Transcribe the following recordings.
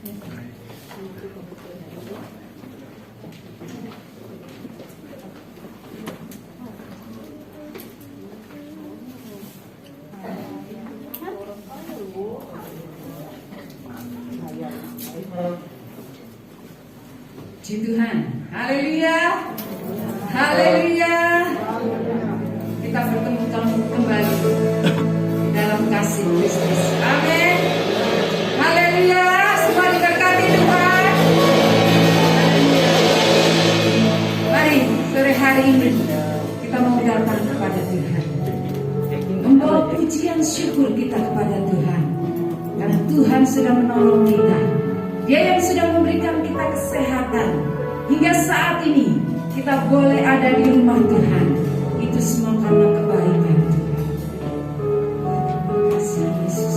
Puji Tuhan, haleluya, haleluya. Kita bertemu kembali dalam kasih Kristus. Amin. Haleluya, semua diberkati Tuhan. Mari sore hari ini kita mau datang kepada Tuhan, membawa pujian syukur kita kepada Tuhan, karena Tuhan sudah menolong kita. Dia yang sudah memberikan kita kesehatan hingga saat ini kita boleh ada di rumah Tuhan. Itu semua karena kebaikan Tuhan. Terima kasih Yesus.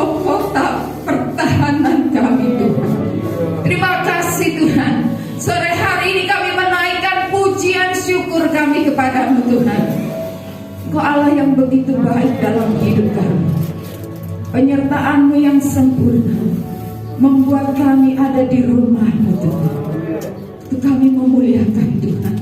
mahkota pertahanan kami Tuhan. Terima kasih Tuhan. Sore hari ini kami menaikkan pujian syukur kami kepadamu Tuhan. Engkau Allah yang begitu baik dalam hidup kami. Penyertaan-Mu yang sempurna membuat kami ada di rumah-Mu Tuhan. Untuk kami memuliakan Tuhan.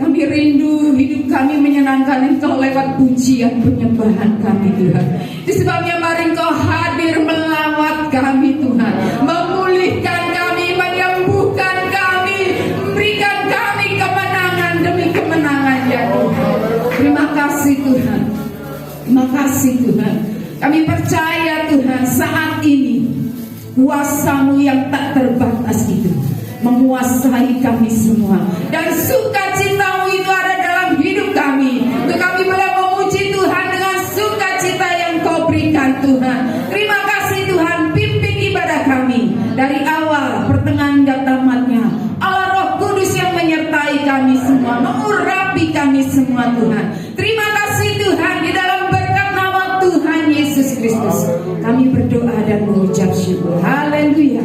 Kami rindu hidup kami menyenangkan Engkau lewat pujian penyembahan kami Tuhan. Itu sebabnya mari Engkau hadir melawat kami Tuhan, memulihkan kami, menyembuhkan kami, memberikan kami kemenangan demi kemenangan ya Tuhan. Terima kasih Tuhan. Terima kasih Tuhan. Kami percaya Tuhan saat ini kuasa-Mu yang tak terbatas itu menguasai kami semua, dan sukacita-Mu itu ada dalam hidup kami. Untuk kami boleh memuji Tuhan dengan sukacita yang Kau berikan Tuhan. Terima kasih Tuhan, pimpin ibadah kami dari awal, pertengahan dan tamatnya. Allah Roh Kudus yang menyertai kami semua, mengurapi kami semua Tuhan. Terima kasih Tuhan, di dalam berkat nama Tuhan Yesus Kristus kami berdoa dan mengucap syukur. Haleluya.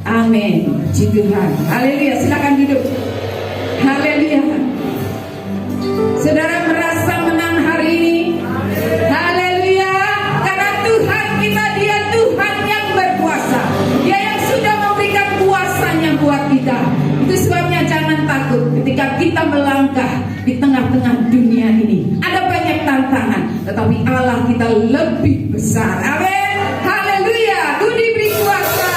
Amin. Puji Tuhan. Haleluya. Silakan duduk. Haleluya. Saudara merasa menang hari ini? Haleluya. Karena Tuhan kita, Dia Tuhan yang berkuasa. Dia yang sudah memberikan kuasanya buat kita. Itu sebabnya jangan takut ketika kita melangkah di tengah-tengah dunia ini. Ada banyak tantangan, tetapi Allah kita lebih besar. Amin. Haleluya. Ku diberi kuasa.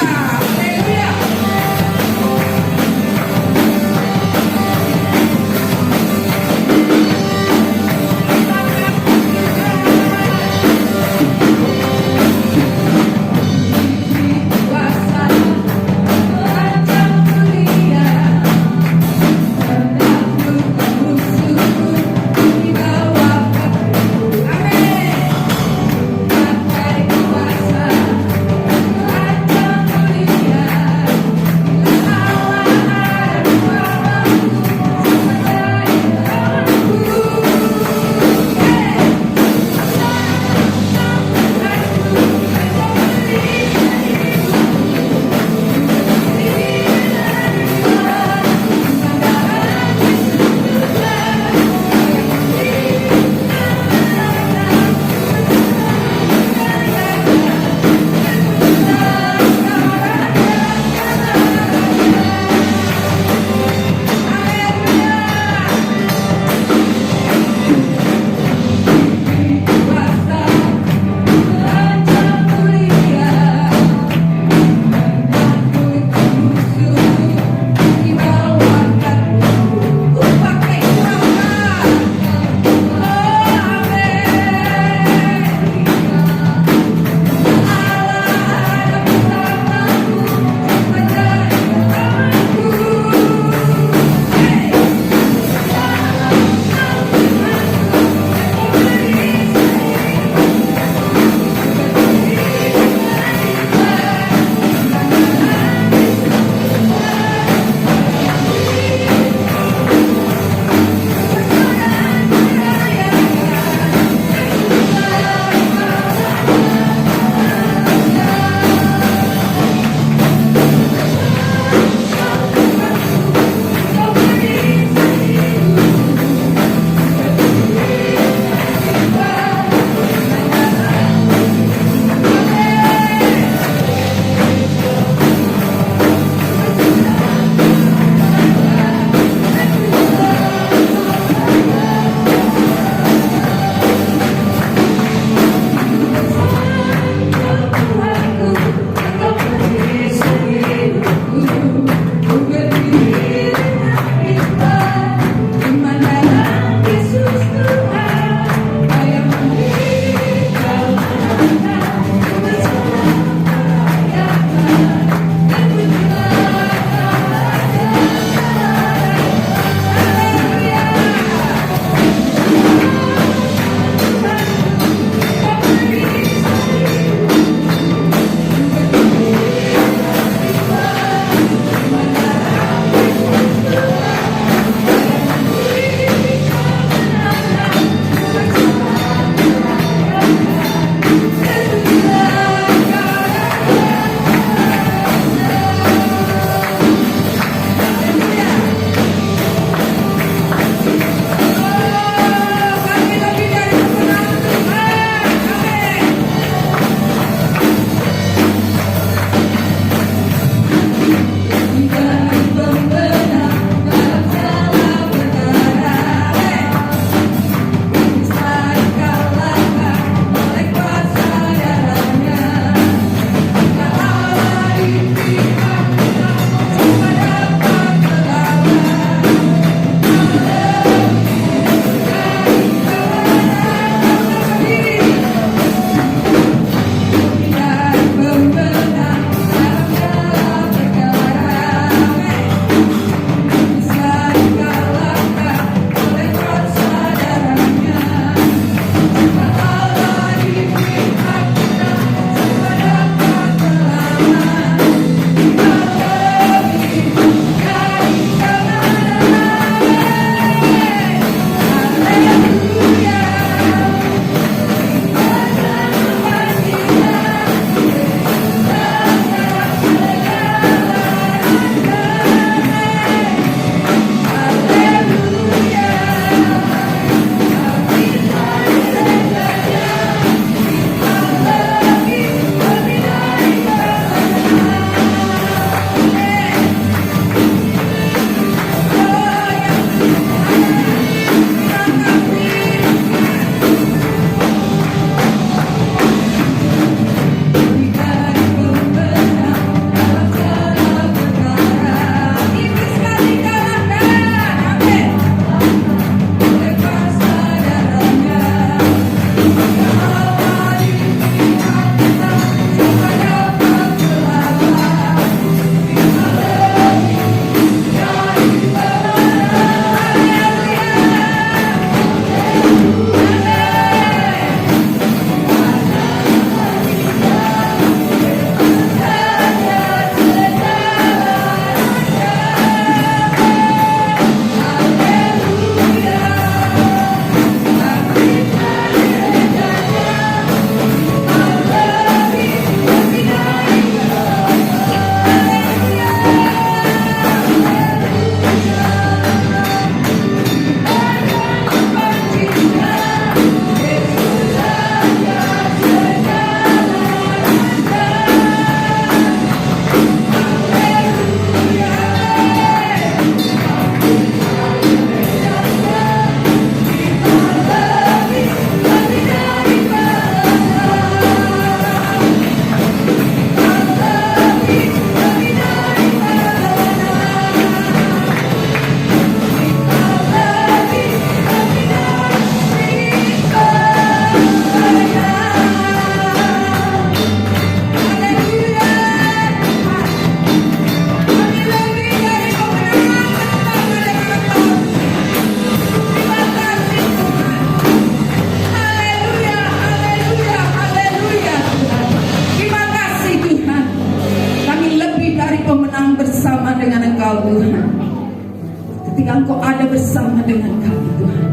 ketika Engkau ada bersama dengan kami Tuhan,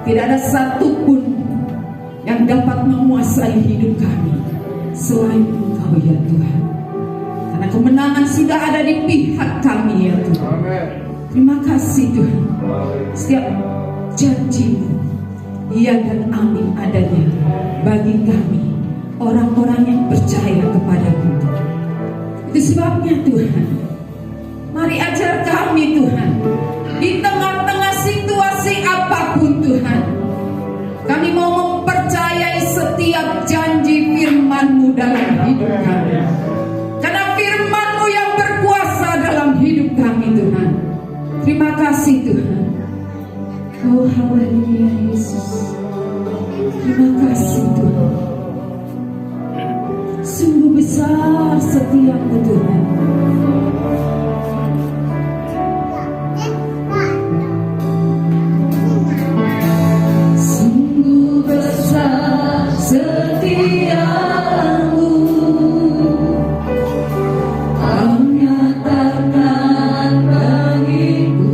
tidak ada satupun yang dapat menguasai hidup kami selain Engkau ya Tuhan. Karena kemenangan sudah ada di pihak kami ya Tuhan. Terima kasih Tuhan. Setiap janji-Mu iya dan amin adanya bagi kami, orang-orang yang percaya kepada-Mu. Itu sebabnya Tuhan, mari ajar kami Tuhan, di tengah-tengah situasi apapun Tuhan, kami mau mempercayai setiap janji firman-Mu dalam hidup kami. Karena firman-Mu yang berkuasa dalam hidup kami Tuhan. Terima kasih Tuhan. Oh haleluya Yesus. Terima kasih Tuhan. Sungguh besar setiap-Mu Tuhan. Sungguh besar setiap-Mu. Kau nyatakan bagiku.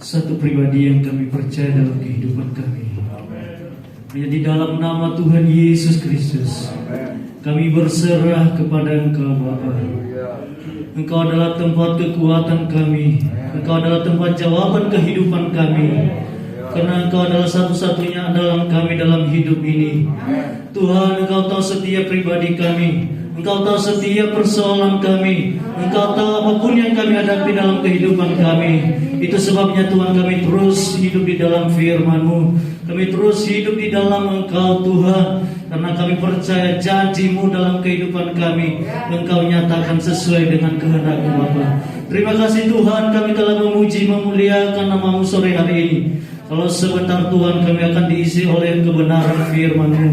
satu pribadi yang kami percaya dalam kehidupan kami. Hanya di dalam nama Tuhan Yesus Kristus kami berserah kepada Engkau Bapa. Engkau adalah tempat kekuatan kami. Engkau adalah tempat jawaban kehidupan kami. Karena Engkau adalah satu-satunya andalan kami dalam hidup ini. Tuhan, Engkau tahu setiap pribadi kami. Engkau tahu setiap persoalan kami. Engkau tahu apapun yang kami hadapi dalam kehidupan kami. Itu sebabnya Tuhan, kami terus hidup di dalam firman-Mu. Kami terus hidup di dalam Engkau Tuhan. Karena kami percaya janji-Mu dalam kehidupan kami, Engkau nyatakan sesuai dengan kehendak-Mu Bapa. Terima kasih Tuhan, kami telah memuji, memuliakan nama-Mu sore hari ini. Kalau sebentar Tuhan, kami akan diisi oleh kebenaran firman-Mu.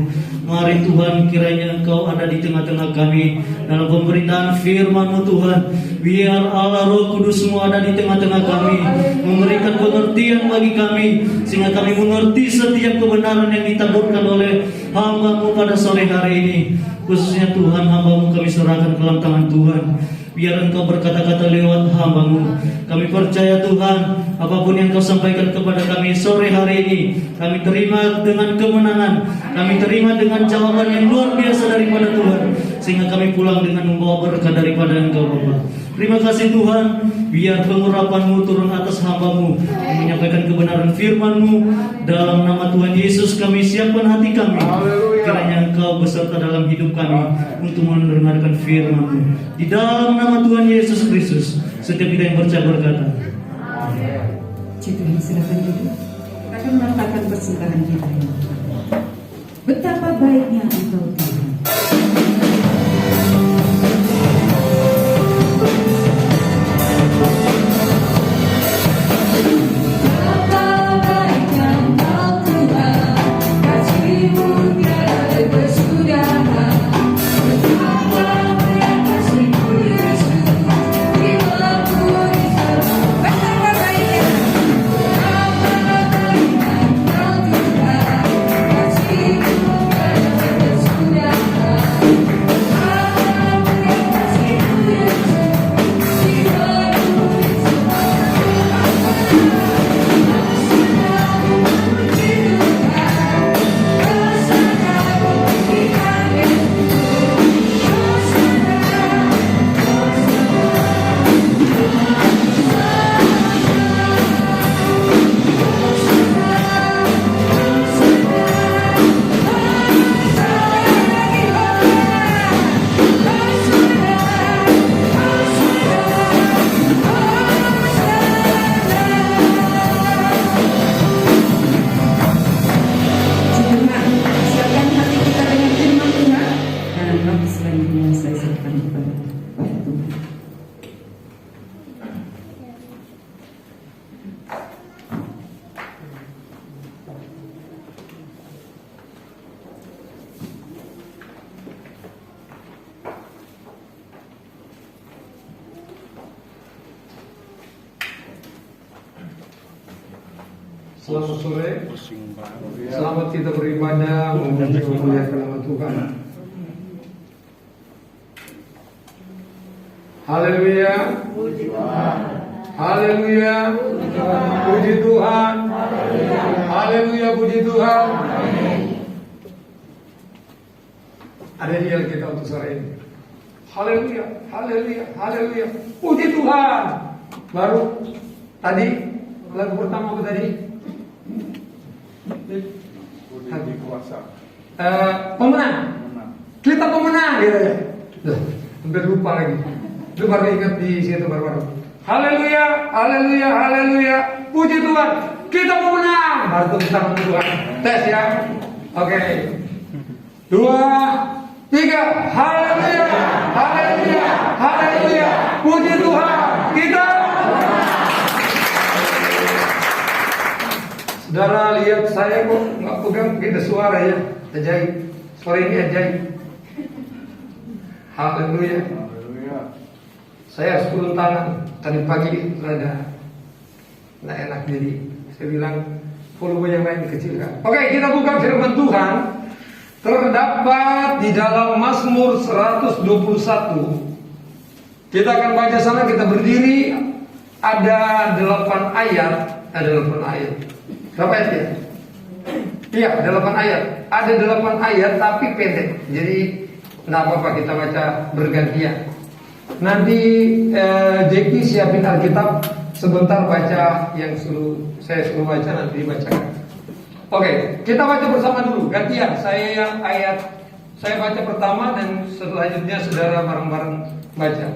Mari Tuhan, kiranya Engkau ada di tengah-tengah kami dalam pemberitaan firman-Mu Tuhan. Biar Allah Roh Kudus-Mu ada di tengah-tengah kami, memberikan pengertian bagi kami, sehingga kami mengerti setiap kebenaran yang ditaburkan oleh hamba-Mu pada sore hari ini. Khususnya Tuhan, hamba-Mu kami serahkan ke dalam tangan Tuhan. Biar Engkau berkata-kata lewat hamba-Mu. Kami percaya Tuhan, apapun yang Kau sampaikan kepada kami sore hari ini, kami terima dengan kemenangan. Kami terima dengan jawaban yang luar biasa daripada Tuhan, sehingga kami pulang dengan membawa berkat daripada Engkau Bapa. Terima kasih Tuhan, biar pengurapan-Mu turun atas hamba-Mu yang menyampaikan kebenaran firman-Mu. Dalam nama Tuhan Yesus kami siapkan hati kami. Kiranya Engkau beserta dalam hidup kami untuk mendengarkan firman-Mu. Di dalam nama Tuhan Yesus Kristus, setiap kita yang percaya berkata, Tuhan, silakan duduk. Kita akan meletakkan persembahan kita ini. Betapa baiknya Engkau Tuhan. Selamat sore. Selamat kita beribadah memuji memuliakan nama Tuhan. Haleluya. Haleluya. Puji Tuhan. Haleluya, puji Tuhan. Ada di kita untuk sore ini. Haleluya. Haleluya. Haleluya. Puji Tuhan. Baru tadi lagu pertama apa tadi? Pemenang. Kita pemenang gitu ya. Hampir lupa lagi. Lu baru ingat di situ baru-baru. Haleluya, haleluya, haleluya. Puji Tuhan. Kita pemenang. Baru tepuk tangan Tuhan. Tes ya. Oke. 2, 3. Haleluya, haleluya, haleluya. Puji Tuhan. Kita Saudara lihat saya kok nggak pegang kita suara ya, ajaib. Suara ini ajaib. Haleluya. Saya harus turun tangan. Tadi pagi rada nggak enak jadi saya bilang volume yang lain dikecilkan. Oke, kita buka firman Tuhan. Terdapat di dalam Mazmur 121. Kita akan baca sana, kita berdiri. Ada 8 ayat. Ada 8 ayat. Berapa ayat ya? Iya, 8 ayat. Ada 8 ayat tapi pendek. Jadi nggak apa-apa kita baca bergantian. Nanti Jeki siapin Alkitab, sebentar baca yang saya suruh baca, nanti dibacakan. Oke, kita baca bersama dulu. Gantian, saya baca pertama dan selanjutnya saudara bareng-bareng baca.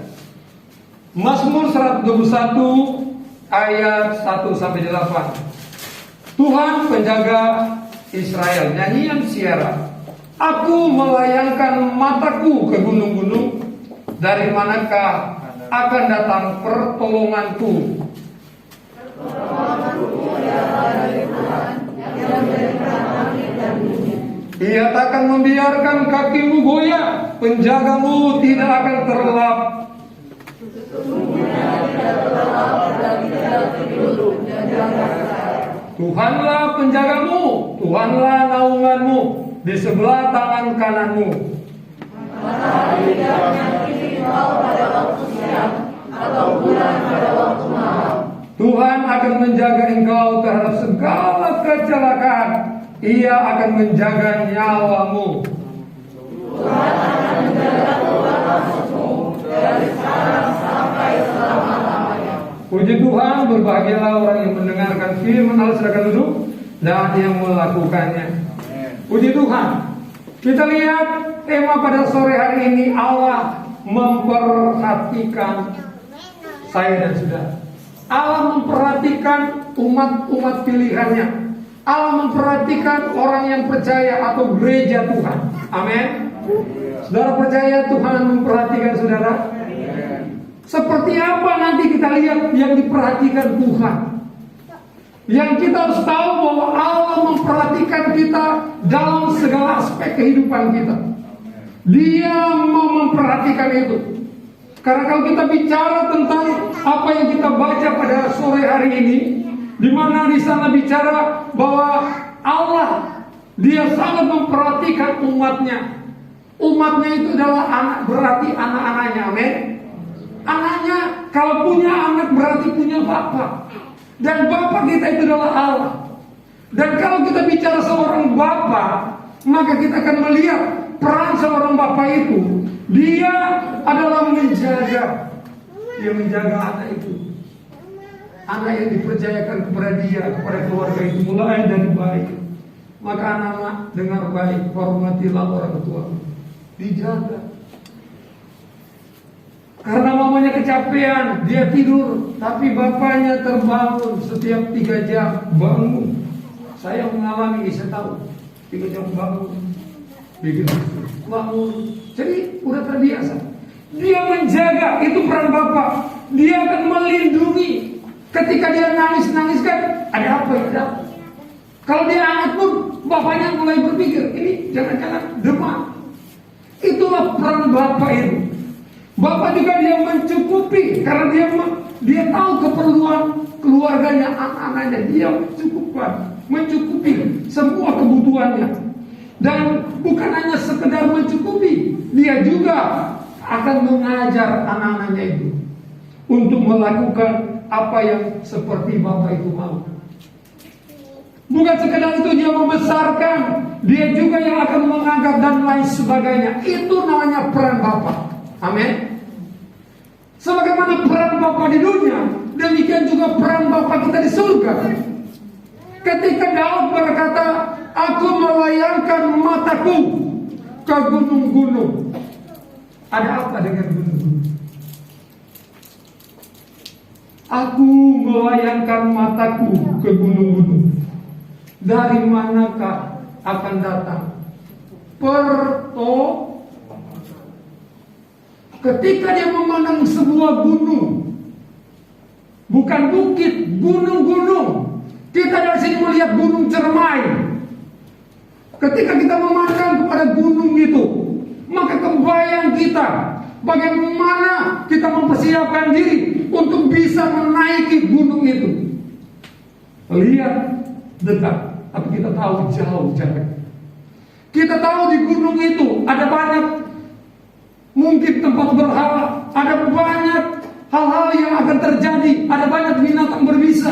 Mazmur 121 ayat 1 sampai 8. Tuhan penjaga Israel, nyanyian siara. Aku melayangkan mataku ke gunung-gunung, dari manakah akan datang pertolonganku? Ia takkan membiarkan kakimu goyah, penjagamu tidak akan terlelap. Tuhanlah penjagamu, Tuhanlah naunganmu, di sebelah tangan kananmu. Matahari tidak menyakiti engkau pada waktu siang, atau bulan pada waktu malam. Tuhan akan menjaga engkau terhadap segala kecelakaan. Ia akan menjaga nyawamu. Tuhan akan menjaga keluar masukmu dari sekarang sampai selama-lamanya. Puji Tuhan, berbahagialah orang yang mendengarkan firman Allah, silakan duduk, dan yang melakukannya. Puji Tuhan. Kita lihat tema pada sore hari ini, Allah memperhatikan saya dan saudara. Allah memperhatikan umat-umat pilihannya. Allah memperhatikan orang yang percaya atau gereja Tuhan. Amin. Saudara percaya Tuhan memperhatikan saudara? Seperti apa nanti kita lihat yang diperhatikan Tuhan. Yang kita harus tahu bahwa Allah memperhatikan kita dalam segala aspek kehidupan kita. Dia mau memperhatikan itu. Karena kalau kita bicara tentang apa yang kita baca pada sore hari ini, di mana di sana bicara bahwa Allah, Dia sangat memperhatikan umatnya. Umatnya itu adalah anak, berarti anak-anaknya, amin. Anaknya, kalau punya anak berarti punya bapak. Dan bapak kita itu adalah Allah. Dan kalau kita bicara seorang bapak, maka kita akan melihat peran seorang bapak itu. Dia adalah menjaga. Dia menjaga anak itu. Anak yang dipercayakan kepada dia, kepada keluarga itu mulai dari baik. Maka anak-anak dengar baik, hormatilah orang tua. Dijaga. Karena mamanya kecapean, dia tidur, tapi bapaknya terbangun setiap 3 jam bangun. Saya mengalami, saya tahu 3 jam bangun, begitu bangun. Jadi udah terbiasa. Dia menjaga, itu peran bapak. Dia akan melindungi. Ketika dia nangis kan, ada apa ya? Kalau dia hangat pun, bapaknya mulai berpikir, ini jangan-jangan demam. Itulah peran bapak itu. Bapak juga dia mencukupi, karena dia tahu keperluan keluarganya, anak-anaknya. Dia mencukupi semua kebutuhannya. Dan bukan hanya sekedar mencukupi, dia juga akan mengajar anak-anaknya itu untuk melakukan apa yang seperti bapak itu mau. Bukan sekedar itu dia membesarkan, dia juga yang akan mengangkat dan lain sebagainya. Itu namanya peran bapak. Amin. Sebagaimana peran Bapa di dunia, demikian juga peran Bapa kita di surga. Ketika Daud berkata, aku melayangkan mataku ke gunung-gunung. Ada apa dengan gunung-gunung? Aku melayangkan mataku ke gunung-gunung. Dari manakah akan datang pertolongan? Ketika dia memandang sebuah gunung, bukan bukit, gunung-gunung. Kita dari sini melihat gunung Cermai. Ketika kita memandang kepada gunung itu, maka kebayang kita bagaimana kita mempersiapkan diri untuk bisa menaiki gunung itu. Lihat dekat, tapi kita tahu jauh jarak. Kita tahu di gunung itu ada banyak mungkin tempat berhala, ada banyak hal-hal yang akan terjadi, ada banyak binatang berbisa.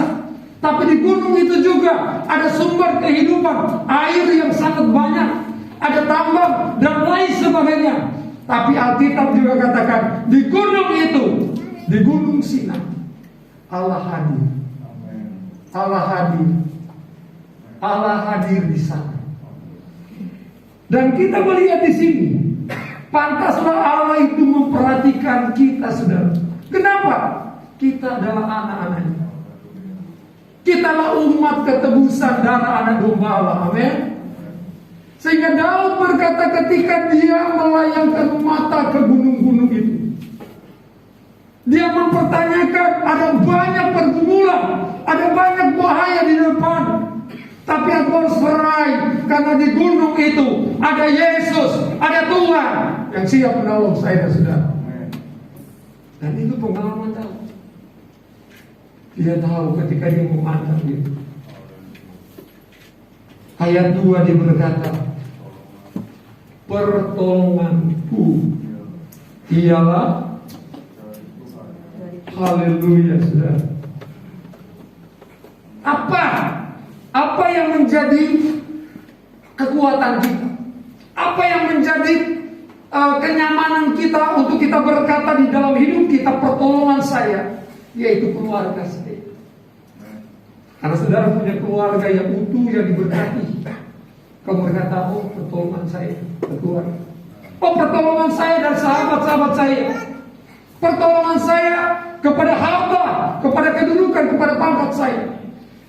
Tapi di gunung itu juga ada sumber kehidupan, air yang sangat banyak, ada tambang dan lain sebagainya. Tapi Alkitab juga katakan di gunung itu, di gunung Sinai, Allah hadir. Allah hadir. Allah hadir di sana. Dan kita melihat di sini, pantaslah Allah itu memperhatikan kita, saudara. Kenapa? Kita adalah anak-anaknya. Kitalah umat ketebusan darah anak domba Allah. Amin. Sehingga Daud berkata ketika dia melayangkan mata ke gunung-gunung itu, dia mempertanyakan, ada banyak pergumulan, ada banyak bahaya di depan, tapi aku harus berai, karena di gunung itu ada Yesus, ada Tuhan yang siap menolong saya dan saudara. Dan itu pengalaman Daud. Dia tahu ketika dia memandang itu. Ayat 2 dia berkata, pertolonganku ialah, haleluya, saudara. Apa yang menjadi kekuatan kita? Apa yang menjadi kenyamanan kita untuk kita berkata di dalam hidup kita, pertolongan saya, yaitu keluarga saya. Karena saudara punya keluarga yang utuh, yang diberkati. Kamu berkata, oh pertolongan saya keluarga. Oh pertolongan saya dan sahabat-sahabat saya. Pertolongan saya kepada harta, kepada kedudukan, kepada pangkat saya.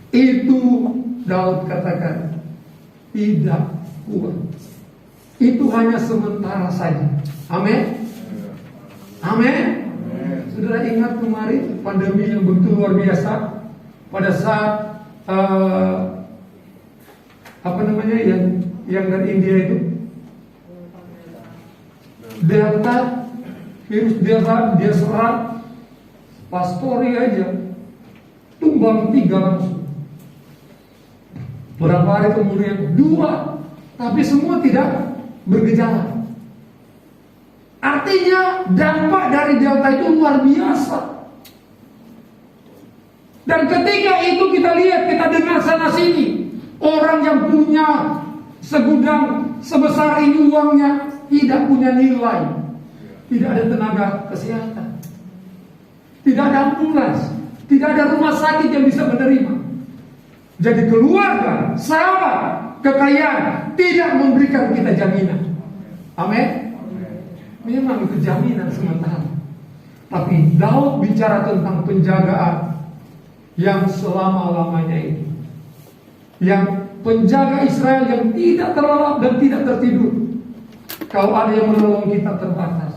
Itu Daud katakan tidak kuat. Itu hanya sementara saja. Amin. Amin. Saudara ingat kemarin pandemi yang begitu luar biasa. Pada saat yang dari India itu, Delta, virus Delta dia serang, pastori aja tumbang 3 langsung. Berapa hari kemudian 2, tapi semua tidak bergejala. Artinya dampak dari Delta itu luar biasa. Dan ketika itu kita lihat, kita dengar sana sini, orang yang punya segudang sebesar ini uangnya tidak punya nilai, tidak ada tenaga kesehatan, tidak ada ambulans, tidak ada rumah sakit yang bisa menerima. Jadi keluarga, sahabat, kekayaan tidak memberikan kita jaminan. Amin. Memang itu jaminan sementara. Tapi Daud bicara tentang penjagaan yang selama-lamanya itu, yang penjaga Israel yang tidak terlelap dan tidak tertidur. Kalau ada yang menolong kita terbatas.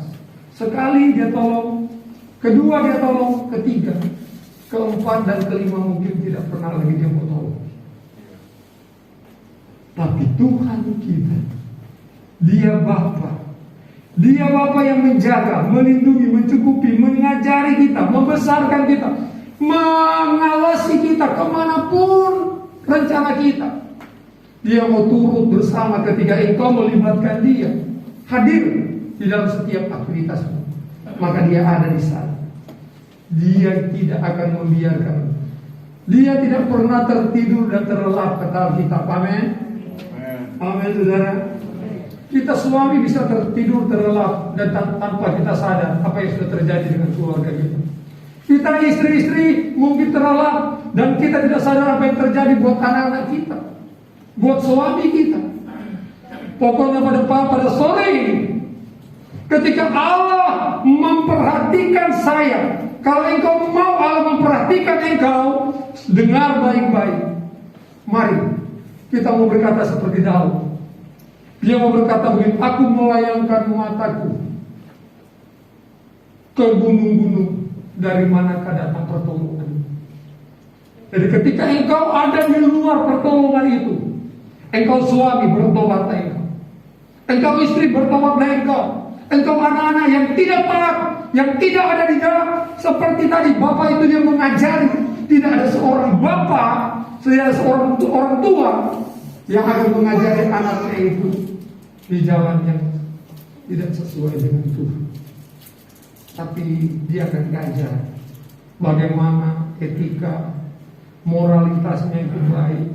Sekali dia tolong, kedua dia tolong, ketiga, keempat dan kelima mungkin tidak pernah lagi dia mau tolong. Tapi Tuhan kita, Dia Bapa. Dia Bapa yang menjaga, melindungi, mencukupi, mengajari kita, membesarkan kita, mengawasi kita kemanapun rencana kita. Dia mau turut bersama ketika engkau melibatkan Dia, hadir di dalam setiap aktivitasmu. Maka Dia ada di sana. Dia tidak akan membiarkan. Dia tidak pernah tertidur dan terlelap, kata Alkitab. Amin. Amin, saudara. Kita suami bisa tertidur, terlelap, dan tanpa kita sadar apa yang sudah terjadi dengan keluarga kita. Kita istri-istri mungkin terlelap dan kita tidak sadar apa yang terjadi buat anak-anak kita, buat suami kita. Pokoknya pada sore ini, ketika Allah memperhatikan saya, kalau engkau mau Allah memperhatikan engkau, dengar baik-baik. Mari kita mau berkata seperti Daud. Dia mau berkata begini, aku melayangkan mataku ke gunung-gunung, dari manakah datang pertolongan. Jadi ketika engkau ada di luar pertolongan itu, engkau suami bertobatlah engkau istri bertobatlah engkau anak-anak yang tidak taat, yang tidak ada di dalam, seperti tadi bapak itu dia mengajari, tidak ada seorang bapak, tidak ada seorang orang tua yang akan mengajari anaknya itu di jalan yang tidak sesuai dengan Tuhan. Tapi dia akan diajar bagaimana etika, moralitasnya itu baik,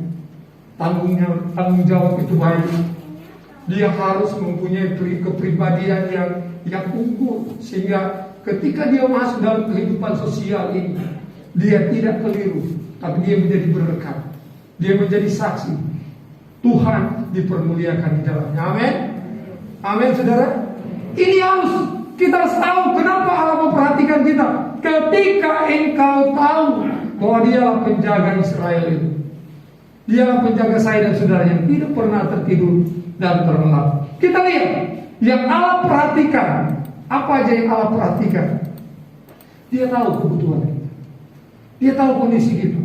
tanggung jawab itu baik. Dia harus mempunyai kepribadian yang unggul, sehingga ketika dia masuk dalam kehidupan sosial ini, dia tidak keliru, tapi dia menjadi berkat. Dia menjadi saksi. Tuhan dipermuliakan di dalamnya. Amin. Amin, saudara. Ini kita harus tahu kenapa Allah memperhatikan kita. Ketika engkau tahu bahwa dialah penjaga Israel itu, dialah penjaga saya dan saudara yang tidak pernah tertidur dan terlelap. Kita lihat yang Allah perhatikan. Apa aja yang Allah perhatikan? Dia tahu kebutuhan kita. Dia tahu kondisi kita.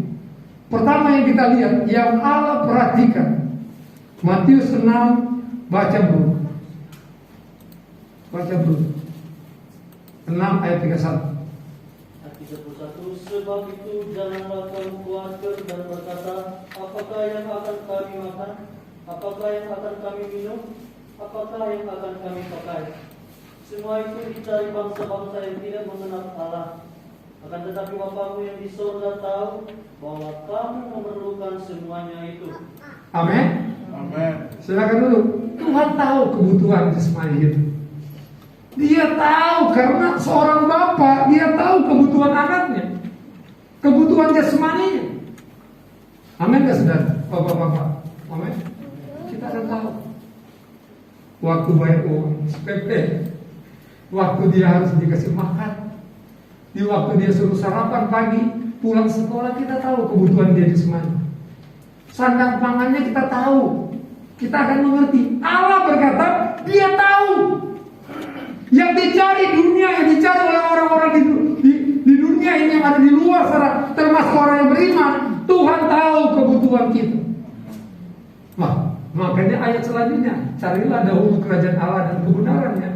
Pertama yang kita lihat, yang Allah perhatikan, Matius 6, baca bro. Baca bro. 6 ayat 31. Ayat 31, sebab itu janganlah kamu khawatir dan berkata, apakah yang akan kami makan? Apakah yang akan kami minum? Apakah yang akan kami pakai? Semua itu dicari bangsa-bangsa yang tidak mengenal Allah. Akan tetapi Bapamu yang di surga tahu bahwa kamu memerlukan semuanya itu. Amin. Amin. Silakan dulu. Tuhan tahu kebutuhan jasmani itu. Dia tahu karena seorang bapak, dia tahu kebutuhan anaknya, kebutuhan jasmaninya. Amin gak saudara? Bapak-bapak. Amin. Kita akan tahu. Waktu bayar uang SPP, waktu dia harus dikasih makan, di waktu dia suruh sarapan pagi, pulang sekolah, kita tahu kebutuhan dia jasmani. Sandang pangannya kita tahu. Kita akan mengerti. Allah berkata, dia tahu. Yang dicari dunia, yang dicari oleh orang-orang di dunia ini yang ada di luar sana, termasuk orang yang beriman, Tuhan tahu kebutuhan kita. Wah, makanya ayat selanjutnya, carilah dahulu kerajaan Allah dan kebenarannya,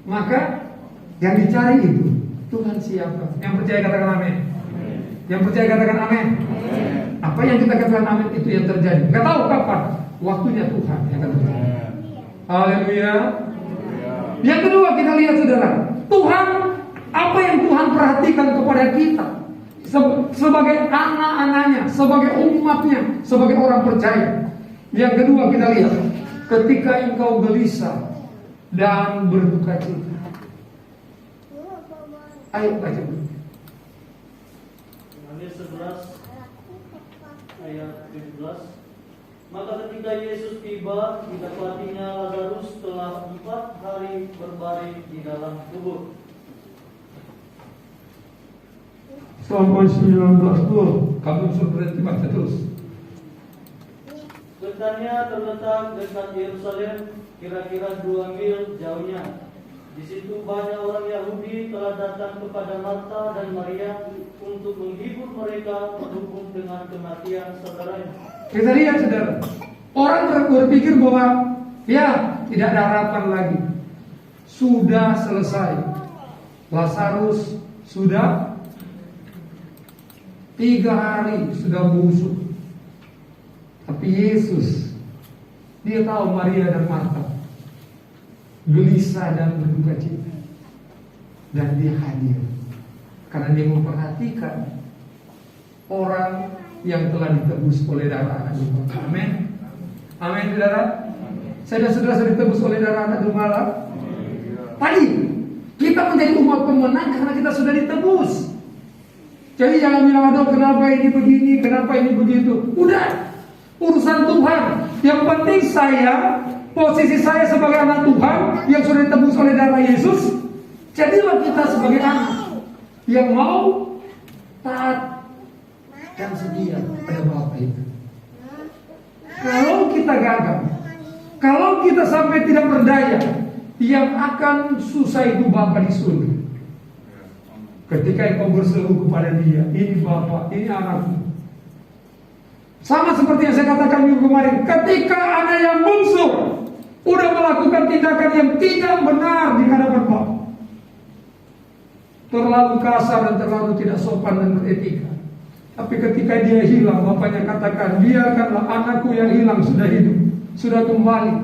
maka yang dicari itu Tuhan siapa? Yang percaya katakan amin. Yang percaya katakan amin. Apa yang kita katakan amin itu yang terjadi. Gak tahu kapan, waktunya Tuhan yang akan terjadi. Haleluya. Yang kedua kita lihat saudara, Tuhan, apa yang Tuhan perhatikan kepada kita sebagai anak-anaknya, sebagai umatnya, sebagai orang percaya. Yang kedua kita lihat, ketika engkau gelisah dan berduka cita. Ayo baca dulu. Yohanes 11 ayat 17. Maka ketika Yesus tiba, didapatinya Lazarus telah 4 hari berbaring di dalam kubur. Sampai 19 kamu suruh berhenti baca terus. Betania terletak dekat Yerusalem, kira-kira 2 mil jauhnya. Di situ banyak orang Yahudi telah datang kepada Marta dan Maria untuk menghibur mereka berhubung dengan kematian saudaranya. Kita lihat saudara, orang berpikir bahwa ya tidak ada harapan lagi, sudah selesai. Lazarus sudah 3 hari sudah busuk. Tapi Yesus, dia tahu Maria dan Marta gelisah dan berduka cita, dan dia hadir karena dia memperhatikan orang yang telah ditebus oleh darah anak domba. Amin. Amin, saudara. Saudara-saudara sudah ditebus oleh darah anak domba. Tadi kita menjadi umat pemenang karena kita sudah ditebus. Jadi jangan bilang, aduh kenapa ini begini, kenapa ini begitu. Udah, urusan Tuhan. Yang penting posisi saya sebagai anak Tuhan yang sudah ditebus oleh darah Yesus. Jadilah kita sebagai anak yang mau taat dan setia pada Bapa itu. Kalau kita gagal, kalau kita sampai tidak berdaya, yang akan susah itu Bapa di surga. Ketika engkau berseru kepada dia, ini Bapa, ini anakku. Sama seperti yang saya katakan minggu kemarin, ketika ada yang bungsu udah melakukan tindakan yang tidak benar di hadapan Bapa, terlalu kasar dan terlalu tidak sopan dan beretika. Tapi ketika dia hilang, bapaknya katakan, biarkanlah anakku yang hilang sudah hidup, sudah kembali.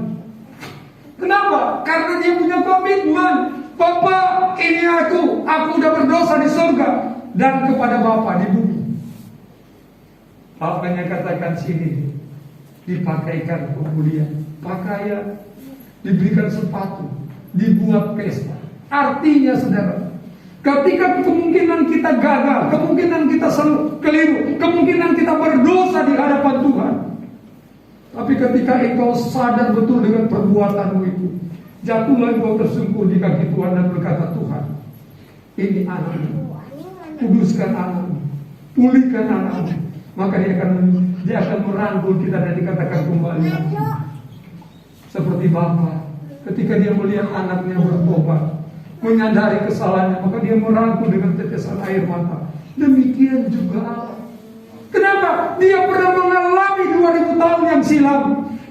Kenapa? Karena dia punya komitmen. Bapak, ini aku udah berdosa di surga dan kepada Bapa di bumi. Apa yang katakan sini? Dipakaikan kemudian pakaian, diberikan sepatu, dibuat pesta. Artinya saudara, ketika kemungkinan kita gagal, kemungkinan kita keliru, kemungkinan kita berdosa di hadapan Tuhan, tapi ketika engkau sadar betul dengan perbuatanmu itu, jatuhlah engkau tersungkur di kaki Tuhan dan berkata, Tuhan, ini anakmu, kuduskan anakmu, pulihkan anakmu. Maka dia akan merangkul kita dan dikatakan kembali seperti Bapa. Ketika dia melihat anaknya bertobat, menyadari kesalahannya, maka dia merangkul dengan tetesan air mata. Demikian juga Allah. Kenapa? Dia pernah mengalami 2000 tahun yang silam.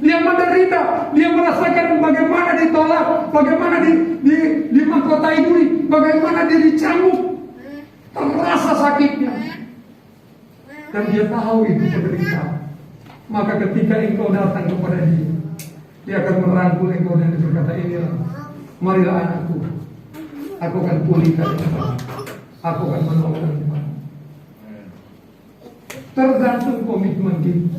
Dia menderita, dia merasakan bagaimana ditolak, bagaimana dimahkotai duri, bagaimana dia dicambuk, terasa sakitnya. Dan dia tahu itu penderitaan. Maka ketika engkau datang kepada dia akan merangkul engkau dan berkata, inilah, marilah anakku, aku akan pulihkan engkau, aku akan menolong engkau. Tergantung komitmen kita,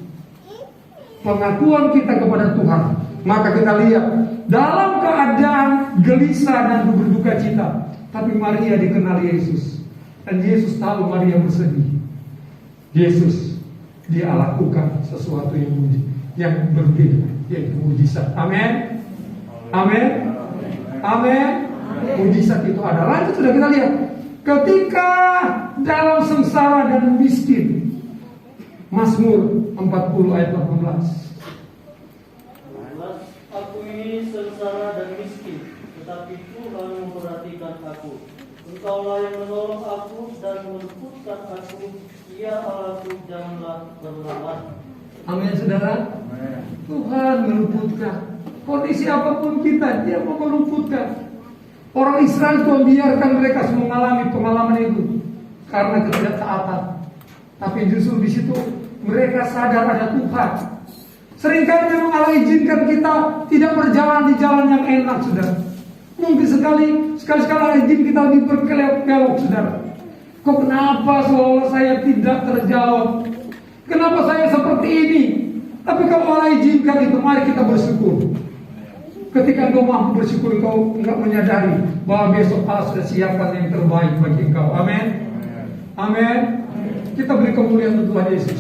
pengakuan kita kepada Tuhan. Maka kita lihat dalam keadaan gelisah dan berduka cita, tapi Maria dikenal Yesus, dan Yesus tahu Maria bersedih. Yesus dia lakukan sesuatu yang berbeda, yaitu mujizat. Amin. Amin. Amin. Mujizat itu ada. Lanjut sudah kita lihat. Ketika dalam sengsara dan miskin, Mazmur 40 ayat 18. Aku ini sengsara dan miskin, tetapi Tuhan memperhatikan aku. Engkaulah yang menolong aku dan meluputkan aku. Ya Allahku, janganlah berlawan. Amin saudara. Tuhan meluputkan. Kondisi apapun kita, dia mau meluputkan. Orang Israel Tuhan biarkan mereka mengalami pengalaman itu karena ketidaktaatan. Tapi justru di situ mereka sadar ada Tuhan. Seringkali memang Allah izinkan kita tidak berjalan di jalan yang enak, saudara. Mungkin sekali Allah izin kita lebih berkelok-kelok, saudara. Kok kenapa seolah saya tidak terjawab? Kenapa saya seperti ini? Tapi kalau Allah izinkan itu, mari kita bersyukur. Ketika engkau mampu bersyukur, engkau enggak menyadari bahwa besok Allah sudah siapkan yang terbaik bagi engkau. Amin. Amin. Kita beri kemuliaan untuk Tuhan Yesus.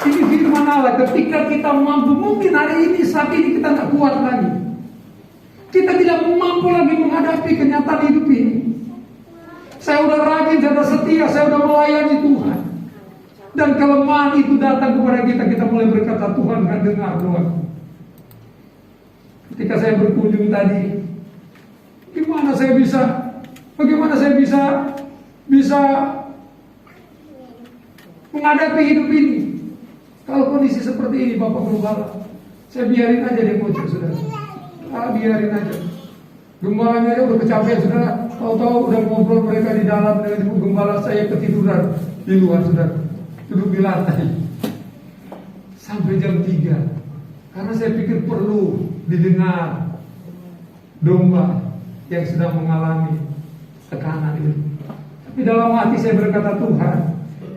Ini firman Allah. Ketika kita mampu, mungkin hari ini saat ini kita tidak kuat lagi. Kita tidak mampu lagi menghadapi kenyataan hidup ini. Saya udah rajin, saya udah setia, saya udah melayani Tuhan. Dan kelemahan itu datang kepada kita, kita mulai berkata, Tuhan kan dengar doaku. Ketika saya berkunjung tadi, bagaimana saya bisa menghadapi hidup ini? Kalau kondisi seperti ini, Bapak Gembala, saya biarin aja dia bocor, saudara. Biarin aja. Gembalanya aja udah kecapean, saudara. Tahu-tahu udah ngobrol mereka di dalam dengan ibu gembala, saya ketiduran di luar, saudara. Duduk di lantai sampai jam 3. Karena saya pikir perlu didengar domba yang sedang mengalami tekanan itu. Tapi dalam hati saya berkata, Tuhan,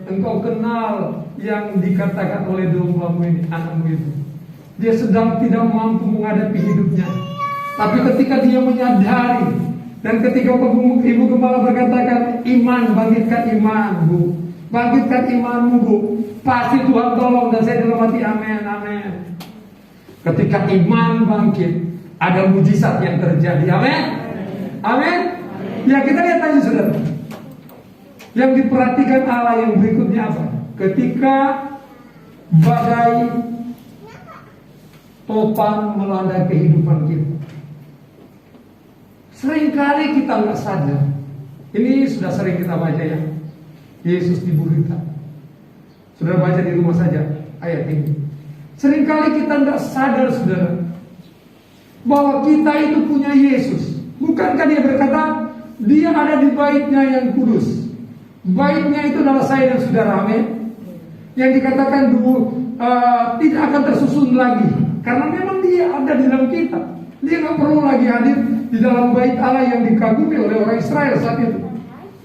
Engkau kenal yang dikatakan oleh dombamu ini, anakmu itu. Dia sedang tidak mampu menghadapi hidupnya. Tapi ketika dia menyadari, dan ketika ibu gembala berkatakan, iman, bangkitkan iman, Bu, bangkitkan imanmu, Bu, pasti Tuhan tolong. Dan saya dalam hati, amin, amin. Ketika iman bangkit, ada mujizat yang terjadi, amin, amin. Ya, kita lihat aja, saudara. Yang diperhatikan Allah yang berikutnya apa? Ketika badai topan melanda kehidupan kita, seringkali kita nggak sadar. Ini sudah sering kita baca ya. Yesus dibunuh. Saudara baca di rumah saja ayat ini. Seringkali kita nggak sadar, saudara, bahwa kita itu punya Yesus. Bukankah dia berkata, dia ada di baitnya yang kudus. Baitnya itu adalah saya dan saudara, amin. Yang dikatakan tidak akan tersusun lagi, karena memang dia ada di dalam kita. Dia nggak perlu lagi hadir di dalam bait Allah yang dikagumi oleh orang Israel saat itu.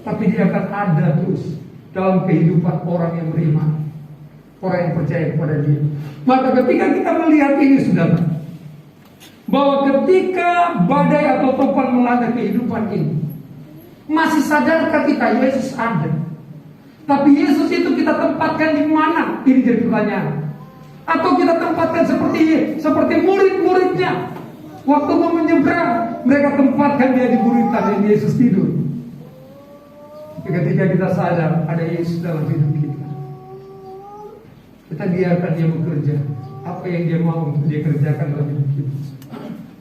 Tapi dia akan ada terus dalam kehidupan orang yang beriman, orang yang percaya kepada Dia. Maka ketika kita melihat ini, saudara, bahwa ketika badai atau topan melanda kehidupan ini, masih sadarkah kita Yesus ada? Tapi Yesus itu kita tempatkan di mana? Ini jadi pertanyaan. Atau kita tempatkan seperti murid-muridnya, waktu mau menyeberang, mereka tempatkan dia di buritan dan Yesus tidur. Ketika kita sadar ada Yesus dalam hidup kita biarkan dia bekerja. Apa yang dia mau untuk dia kerjakan dalam hidup kita,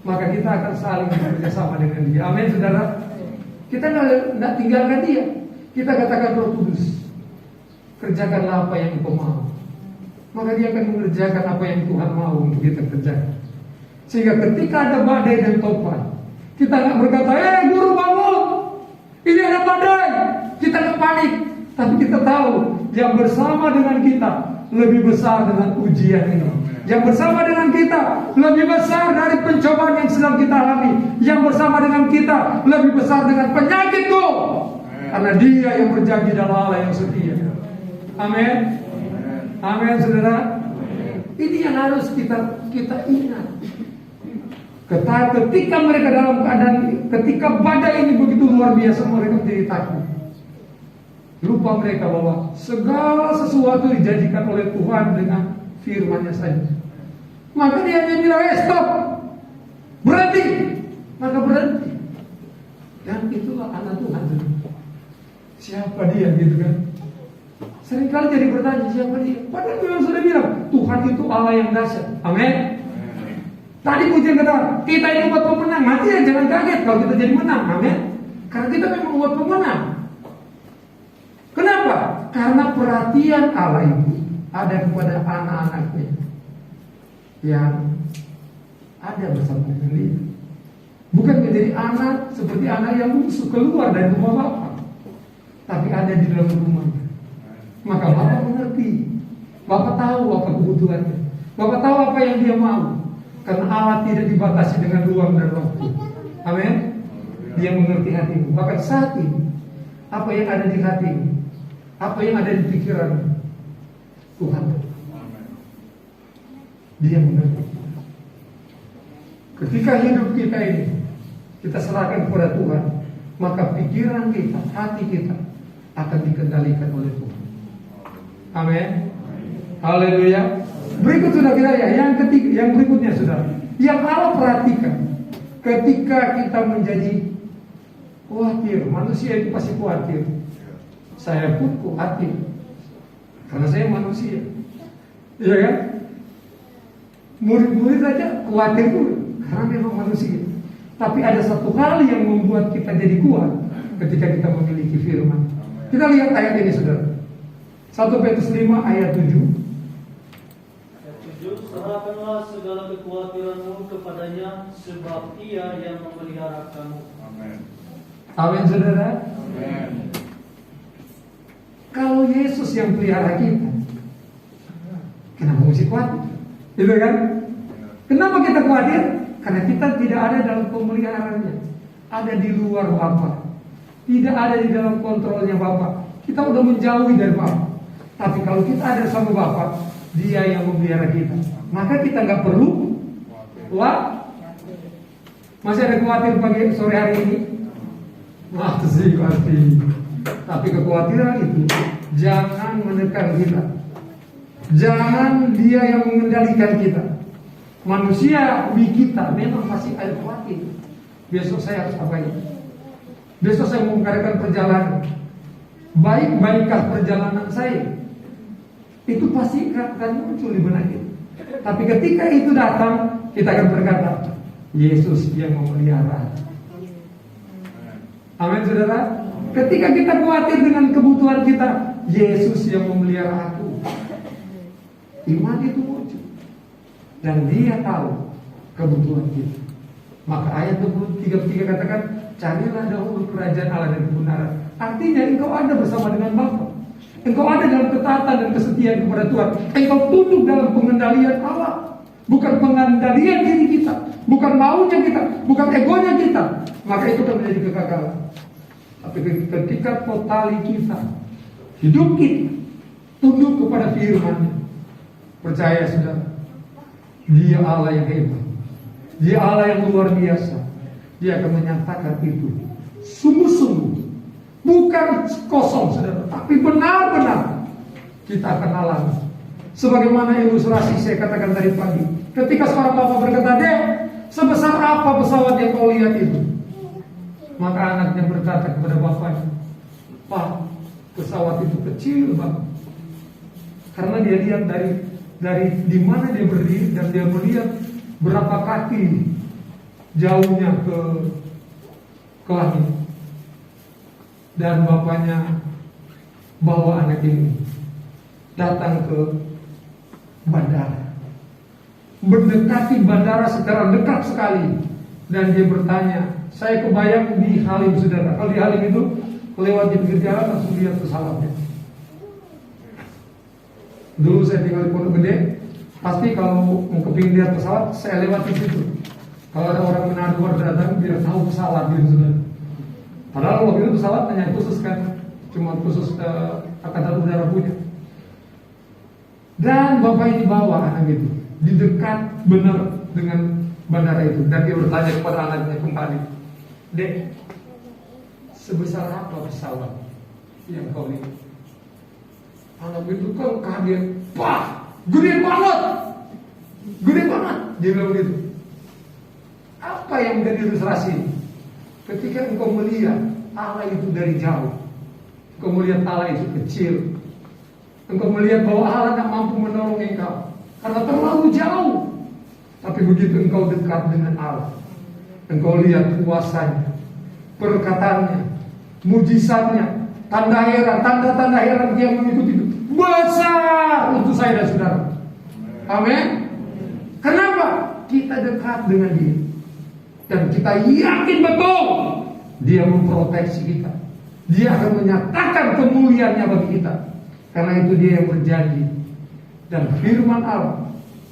maka kita akan saling bekerja sama dengan dia. Amin, saudara. Kita tidak tinggalkan dia. Kita katakan Roh Kudus, kerjakanlah apa yang Engkau mau. Maka dia akan mengerjakan apa yang Tuhan mau untuk kita kerjakan. Sehingga ketika ada badai dan topan, kita nggak berkata, guru bangun, ini ada badai. Kita nggak panik, tapi kita tahu yang bersama dengan kita lebih besar dengan ujian ini. Yang bersama dengan kita lebih besar dari pencobaan yang sedang kita alami. Yang bersama dengan kita lebih besar dengan penyakitku, karena Dia yang berjanji dalam Allah yang setia. Amin. Amin, saudara. Ini yang harus kita ingat. Ketika mereka dalam keadaan, ketika badai ini begitu luar biasa, mereka menjadi takut. Lupa mereka bahwa segala sesuatu dijanjikan oleh Tuhan dengan firman-Nya saja. Maka dia hanya bilang, stop, berhenti. Maka berhenti. Dan itulah anak Tuhan. Siapa dia gitu kan? Seringkali jadi bertanya, siapa dia? Padahal Tuhan sudah bilang, Tuhan itu Allah yang dahsyat. Amin. Tadi pujian kata, kita ini buat pemenang. Nanti ya jangan kaget kalau kita jadi menang. Amin. Karena kita memang buat pemenang. Kenapa? Karena perhatian Allah itu ada kepada anak-anaknya yang ada bersama dengan dia. Bukan menjadi anak seperti anak yang musuh keluar dari rumah Bapak, tapi ada di dalam rumah. Maka Bapak mengerti. Bapak tahu apa kebutuhannya. Bapak tahu apa yang dia mau. Karena Allah tidak dibatasi dengan ruang dan waktu. Amin. Dia mengerti hatimu. Bahkan saat ini, apa yang ada di hatimu, apa yang ada di pikiran Tuhan, Dia mengerti. Ketika hidup kita ini kita serahkan kepada Tuhan, maka pikiran kita, hati kita akan dikendalikan oleh Tuhan. Amin. Haleluya. Berikut sudah kita yang ketiga, yang berikutnya sudah. Yang Allah perhatikan ketika kita menjadi khawatir. Manusia itu pasti khawatir. Saya pun khawatir karena saya manusia. Iya kan? Murid-murid saja khawatir pun karena memang manusia. Tapi ada satu hal yang membuat kita jadi kuat ketika kita memiliki firman. Kita lihat ayat ini, saudara. 1 Petrus 5 ayat 7. Serahkanlah segala kekhawatiranmu kepadanya, sebab Ia yang memelihara kamu. Amin. Amin, saudara. Amin. Kalau Yesus yang pelihara kita, kenapa mesti khawatir? Gitu kan? Kenapa kita khawatir? Karena kita tidak ada dalam pemeliharaannya. Ada di luar Bapa. Tidak ada di dalam kontrolnya Bapa. Kita udah menjauhi dari Bapa. Tapi kalau kita ada sama Bapa, Dia yang memelihara kita. Maka kita nggak perlu masih ada khawatir pagi sore hari ini? Masih pasti. Tapi kekhawatiran itu jangan menekan kita. Jangan dia yang mengendalikan kita. Manusia kita memang pasti ada khawatir. Besok saya harus apa ini? Besok saya mau mengadakan perjalanan. Baik-baikkah perjalanan saya? Itu pasti akan muncul di benak kita. Tapi ketika itu datang, kita akan berkata, Yesus yang memelihara. Amin, saudara. Ketika kita khawatir dengan kebutuhan kita, Yesus yang memelihara aku. Iman itu muncul. Dan Dia tahu kebutuhan kita. Maka ayat 33 katakan, carilah dahulu kerajaan Allah dan kebenaran. Artinya engkau ada bersama dengan Bapa. Engkau ada dalam ketaatan dan kesetiaan kepada Tuhan. Engkau tunduk dalam pengendalian Allah. Bukan pengendalian diri kita, bukan maunya kita, bukan egonya kita. Maka itu akan menjadi kegagalan. Tapi ketika totali kita Hidup kita tunduk kepada firman-Nya. Percaya saudara, Dia Allah yang hebat, Dia Allah yang luar biasa. Dia akan menyatakan itu sungguh-sungguh, bukan kosong saudara, tapi benar-benar kita akan alami. Sebagaimana ilustrasi saya katakan tadi pagi, ketika seorang bapak berkata, "Dek, sebesar apa pesawat yang kau lihat itu?" Maka anaknya berkata kepada bapaknya, "Pak, pesawat itu kecil banget." Karena dia lihat dari di mana dia berdiri, dan dia melihat berapa kaki jauhnya ke langit. Dan bapaknya bawa anak ini datang ke bandara, mendekati bandara secara dekat sekali, dan dia bertanya, saya kebayang di Halim saudara, kalau di Halim itu lewat di pinggir jalan langsung lihat pesawatnya. Dulu saya tinggal di Pondok Gede, pasti kalau mau kepingin lihat pesawat, saya lewat di situ. Kalau ada orang Manado luar datang, biar tahu pesawat gitu saudara. Padahal waktu itu pesawat hanya khusus kan, cuma khusus Angkatan Udara punya. Dan bapak ini bawa anak itu di dekat benar dengan bandara itu, dan dia bertanya kepada anaknya kembali, "Dek, sebesar apa pesawat yang kau lihat?" Anak itu kan kaget, "Pak, gede banget, gede banget." Dia bilang begitu. Apa yang menjadi ilustrasi? Ketika engkau melihat Allah itu dari jauh, engkau melihat Allah itu kecil, engkau melihat bahwa Allah tak mampu menolong engkau karena terlalu jauh. Tapi begitu engkau dekat dengan Allah, engkau lihat kuasanya, perkataannya, mujizatnya, tanda-tanda heran yang mengikuti itu besar untuk saya dan saudara. Amin. Kenapa? Kita dekat dengan Dia, dan kita yakin betul Dia memproteksi kita. Dia akan menyatakan kemuliaannya bagi kita. Karena itu Dia yang berjanji. Dan firman Allah,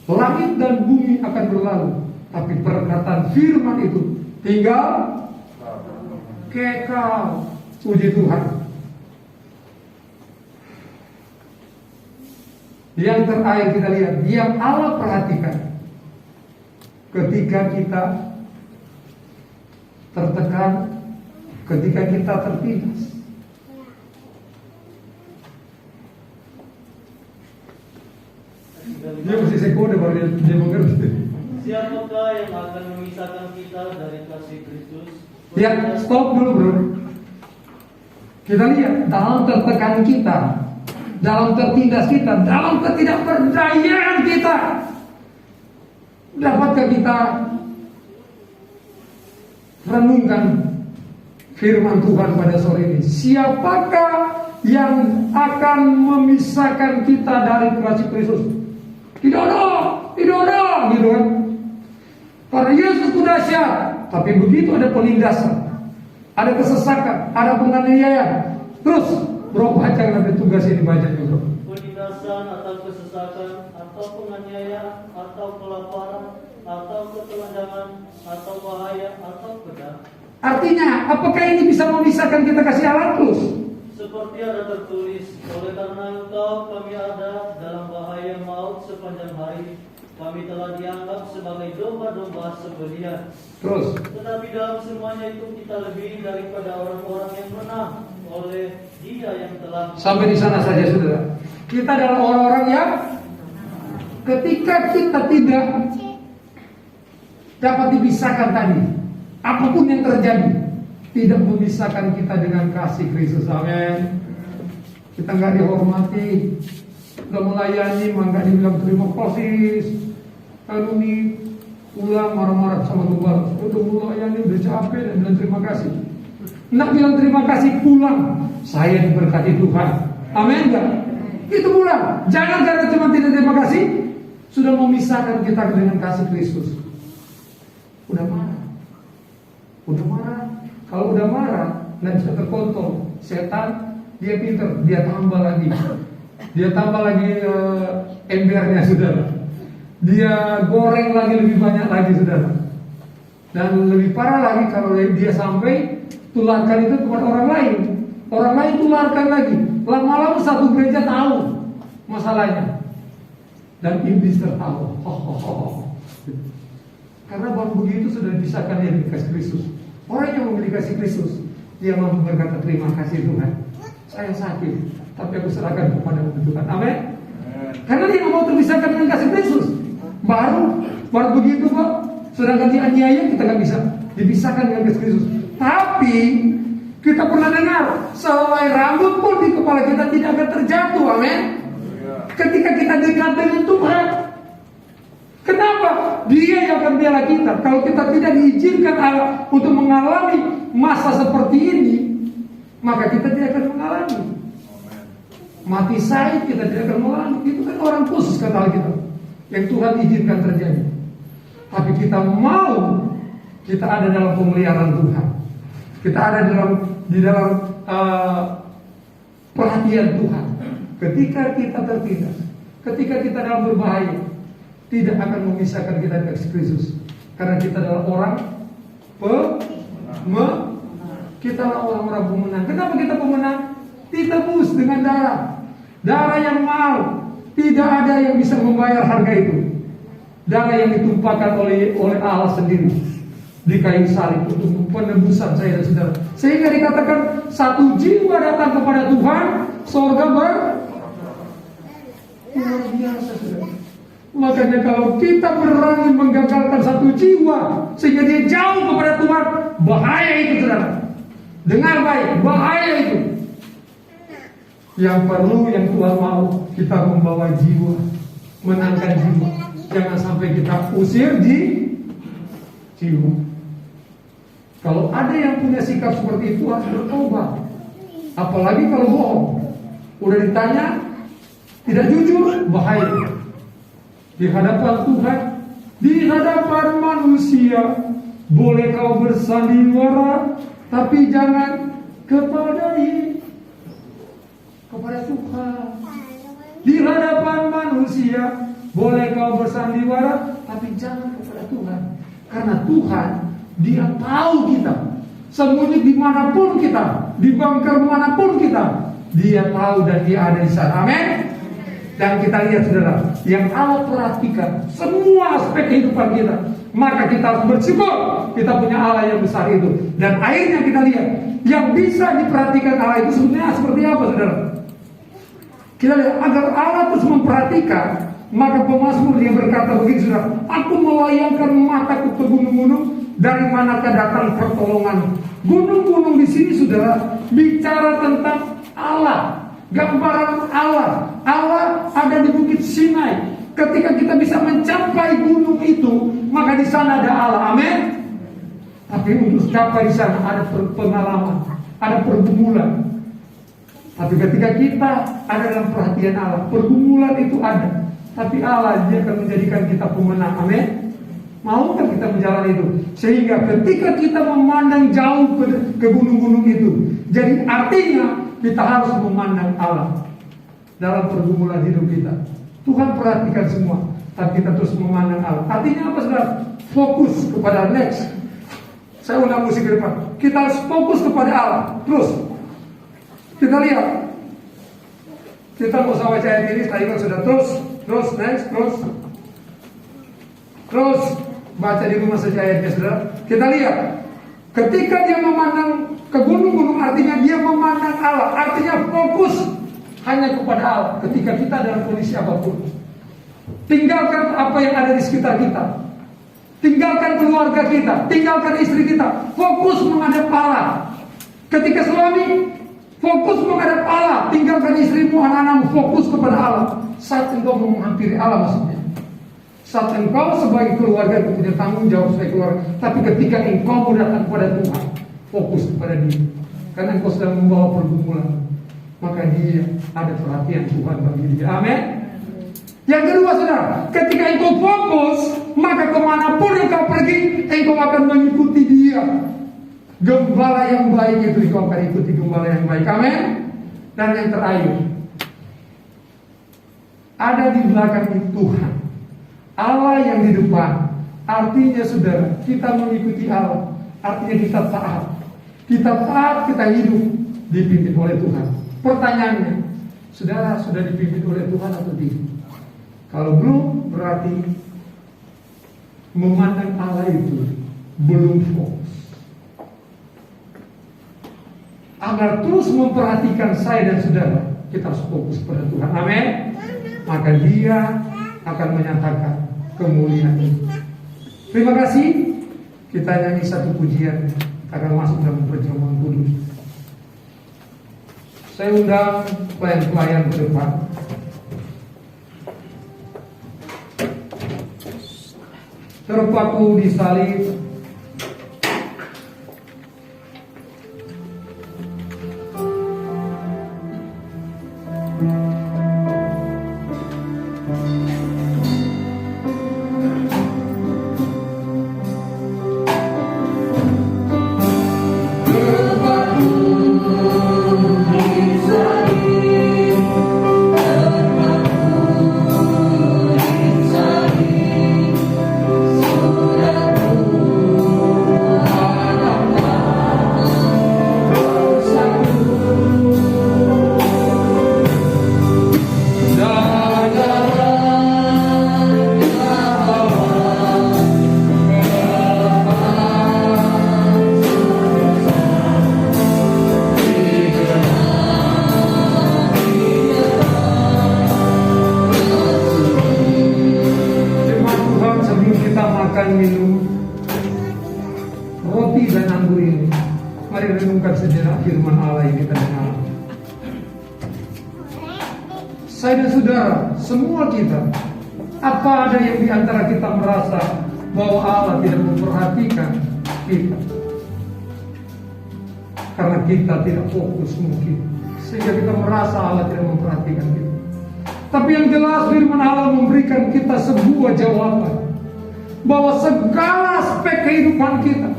langit dan bumi akan berlalu, tapi perkataan firman itu tinggal kekal. Puji Tuhan. Yang terakhir kita lihat, yang Allah perhatikan ketika kita tertekan, ketika kita tertindas. Dia mesti sekode baru dia mengerti. Siapakah yang akan memisahkan kita dari kasih Kristus? Ya, stop dulu bro. Kita lihat dalam tertekan kita, dalam tertindas kita, dalam ketidakberdayaan kita, dapatkah kita renungkan firman Tuhan pada sore ini? Siapakah yang akan memisahkan kita dari kasih Kristus? Tidak ada, gitu kan? Karena Yesus itu dahsyat, tapi begitu ada penindasan, ada kesesakan, ada penganiayaan. Terus bro, baca nanti tugas ini baca juga. Penindasan atau kesesakan atau penganiayaan atau kelaparan atau ketelanjangan atau bahaya atau pedang. Artinya, apakah ini bisa memisahkan kita kasih Allah terus? Seperti ada tertulis, oleh karena engkau kami ada dalam bahaya maut sepanjang hari. Kami telah dianggap sebagai domba-domba sembelihan. Terus, Tetapi dalam semuanya itu kita lebih daripada orang-orang yang menang oleh Dia yang telah. sampai di sana saja saudara. Kita adalah orang-orang yang ketika kita tidak dapat dipisahkan tadi, apapun yang terjadi, tidak memisahkan kita dengan kasih Kristus. Amin. Kita nggak dihormati, udah melayani, nggak dibilang terima kasih. Lalu nih pulang marah-marah sama gembala, udah melayani, udah capek, dan bilang terima kasih. Nggak bilang terima kasih, pulang. Saya diberkati Tuhan. Amin nggak? Itu pulang. Jangan karena cuma tidak terima kasih, sudah memisahkan kita dengan kasih Kristus. Udah marah. Kalau udah marah, nggak bisa terkontrol. Setan, dia pinter, dia tambah lagi embernya saudara. Dia goreng lagi lebih banyak lagi saudara. Dan lebih parah lagi kalau dia sampai tularkan itu kepada orang lain. Orang lain tularkan lagi. Lama-lama satu gereja tahu masalahnya. Dan iblis tertawa. Karena baru begitu sudah dipisahkan dia dari kasih Kristus. Orang yang memiliki kasih Kristus, dia mampu berkata, terima kasih Tuhan, saya sakit, tapi aku serahkan kepada Tuhan. Amin. Karena dia mau terpisahkan dengan kasih Kristus. Baru begitu Pak, sedangkan dianiaya kita nggak bisa dipisahkan dengan kasih Kristus. Tapi kita pernah dengar, sehelai rambut pun di kepala kita tidak akan terjatuh. Amin. Ketika kita dekat dengan Tuhan. Kenapa? Dia yang akan bela kita. Kalau kita tidak diizinkan Allah untuk mengalami masa seperti ini, maka kita tidak akan mengalami. Mati syahid kita tidak akan mengalami. Itu kan orang khusus kata Alkitab, yang Tuhan izinkan terjadi. Tapi kita mau, kita ada dalam pemeliharaan Tuhan. Kita ada di dalam perhatian Tuhan. Ketika kita tertindas, ketika kita dalam berbahaya, tidak akan memisahkan kita dari Kristus. Karena kita adalah orang kita adalah orang-orang pemenang. Kenapa kita pemenang? Ditebus dengan darah yang mahal. Tidak ada yang bisa membayar harga itu. Darah yang ditumpahkan oleh Allah sendiri di kayu salib untuk penebusan saya dan saudara. Sehingga dikatakan satu jiwa datang kepada Tuhan, surga luar biasa, saudara. Makanya kalau kita berani menggagalkan satu jiwa sehingga dia jauh kepada Tuhan, bahaya itu, saudara. Dengar baik, bahaya itu. Yang perlu, yang Tuhan mau, kita membawa jiwa, menangkan jiwa. Jangan sampai kita usir di jiwa. Kalau ada yang punya sikap seperti itu harus bertobat. Apalagi kalau bohong. Udah ditanya tidak jujur, bahaya. Di hadapan Tuhan, di hadapan manusia, boleh kau bersandiwara, tapi jangan kepada Tuhan. Di hadapan manusia, boleh kau bersandiwara, tapi jangan kepada Tuhan. Karena Tuhan, Dia tahu kita. Sembunyi dimanapun kita, di bunker manapun kita, Dia tahu dan Dia ada di sana. Amin. Dan kita lihat, saudara, yang Allah perhatikan semua aspek kehidupan kita. Maka kita harus bersyukur kita punya Allah yang besar itu. Dan akhirnya kita lihat, yang bisa diperhatikan Allah itu sebenarnya seperti apa, saudara? Kita lihat, agar Allah terus memperhatikan, maka pemazmur dia berkata begini, saudara, aku melayangkan mataku ke gunung-gunung, dari manakah datang pertolongan? Gunung-gunung di sini, saudara, bicara tentang Allah, gambaran Allah. Allah ada di Bukit Sinai. Ketika kita bisa mencapai gunung itu, maka di sana ada Allah. Amin. Tapi untuk sampai di sana ada pengalaman, ada pergumulan. Tapi ketika kita ada dalam perhatian Allah, pergumulan itu ada. Tapi Allah, Dia akan menjadikan kita pemenang. Amin. Maukah kita menjalani itu? Sehingga ketika kita memandang jauh ke gunung-gunung itu, jadi artinya kita harus memandang Allah dalam pergumulan hidup kita. Tuhan perhatikan semua, tapi kita terus memandang Allah. Artinya apa, saudara? Fokus kepada next. Saya undang musik ke depan. Kita harus fokus kepada Allah. Terus kita lihat. Kita mau usah baca ayat ini, tadi kan sudah terus next, terus baca di rumah saja ayatnya, saudara. Kita lihat. Ketika dia memandang ke gunung-gunung, artinya dia memandang Allah. Artinya fokus hanya kepada Allah. Ketika kita dalam kondisi apapun, tinggalkan apa yang ada di sekitar kita, tinggalkan keluarga kita, tinggalkan istri kita, fokus menghadap Allah. Ketika suami, fokus menghadap Allah, tinggalkan istrimu, anak-anakmu, fokus kepada Allah. Saat engkau menghampiri Allah, maksudnya saat engkau sebagai keluarga punya tanggung jawab sebagai keluarga. Tapi ketika engkau datang kepada Tuhan, fokus kepada Dia. Karena engkau sedang membawa pergumulan, maka Dia ada perhatian Tuhan bagi dia. Amin. Yang kedua, saudara, ketika engkau fokus, maka kemanapun engkau pergi, engkau akan mengikuti Dia. Gembala yang baik itu engkau akan ikuti gembala yang baik. Amin. Dan yang terakhir, ada di belakang Tuhan, Allah yang di depan. Artinya, saudara, kita mengikuti Allah. Artinya kita taat. Kita taat, kita hidup dipimpin oleh Tuhan. Pertanyaannya, saudara sudah dipimpin oleh Tuhan atau tidak? Kalau belum, berarti memandang Allah itu belum fokus. Agar terus memperhatikan saya dan saudara, kita harus fokus pada Tuhan. Amin. Maka Dia akan menyatakan kemuliaan itu. Terima kasih. Kita nyanyi satu pujian, kita akan masuk dalam perjamuan kudus. Saya undang pelayan-pelayan ke depan. Terpaku di salib. Saya dan saudara, semua kita, apa ada yang di antara kita merasa bahwa Allah tidak memperhatikan kita? Karena kita tidak fokus mungkin, sehingga kita merasa Allah tidak memperhatikan kita. Tapi yang jelas firman Allah memberikan kita sebuah jawaban, bahwa segala aspek kehidupan kita,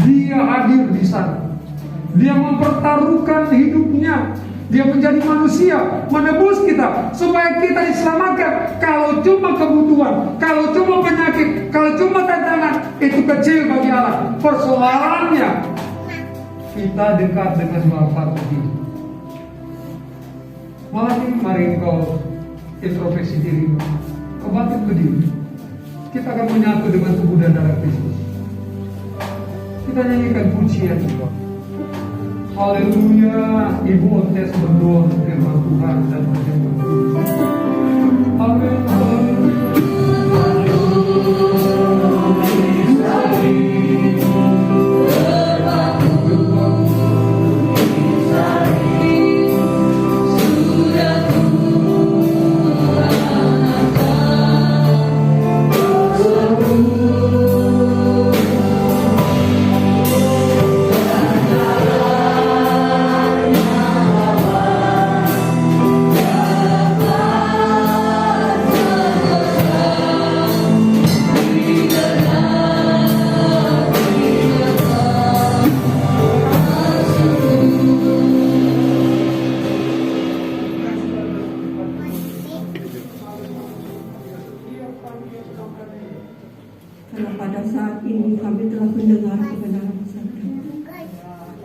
Dia hadir di sana. Dia mempertaruhkan hidupnya. Dia menjadi manusia, menebus kita supaya kita diselamatkan. Kalau cuma kebutuhan, kalau cuma penyakit, kalau cuma tantangan, itu kecil bagi Allah. Persoalannya kita dekat dengan Bapa begitu. Mari engkau introspeksi diri, kau bangkit berdiri. Kita akan menyatu dengan tubuh dan darah Kristus. Kita nyanyikan pujian juga. Haleluya. Ibu Ontes berdoa firman Tuhan dan perjamuan kudus. Amin. Karena pada saat ini kami telah mendengar kebenaran sabda,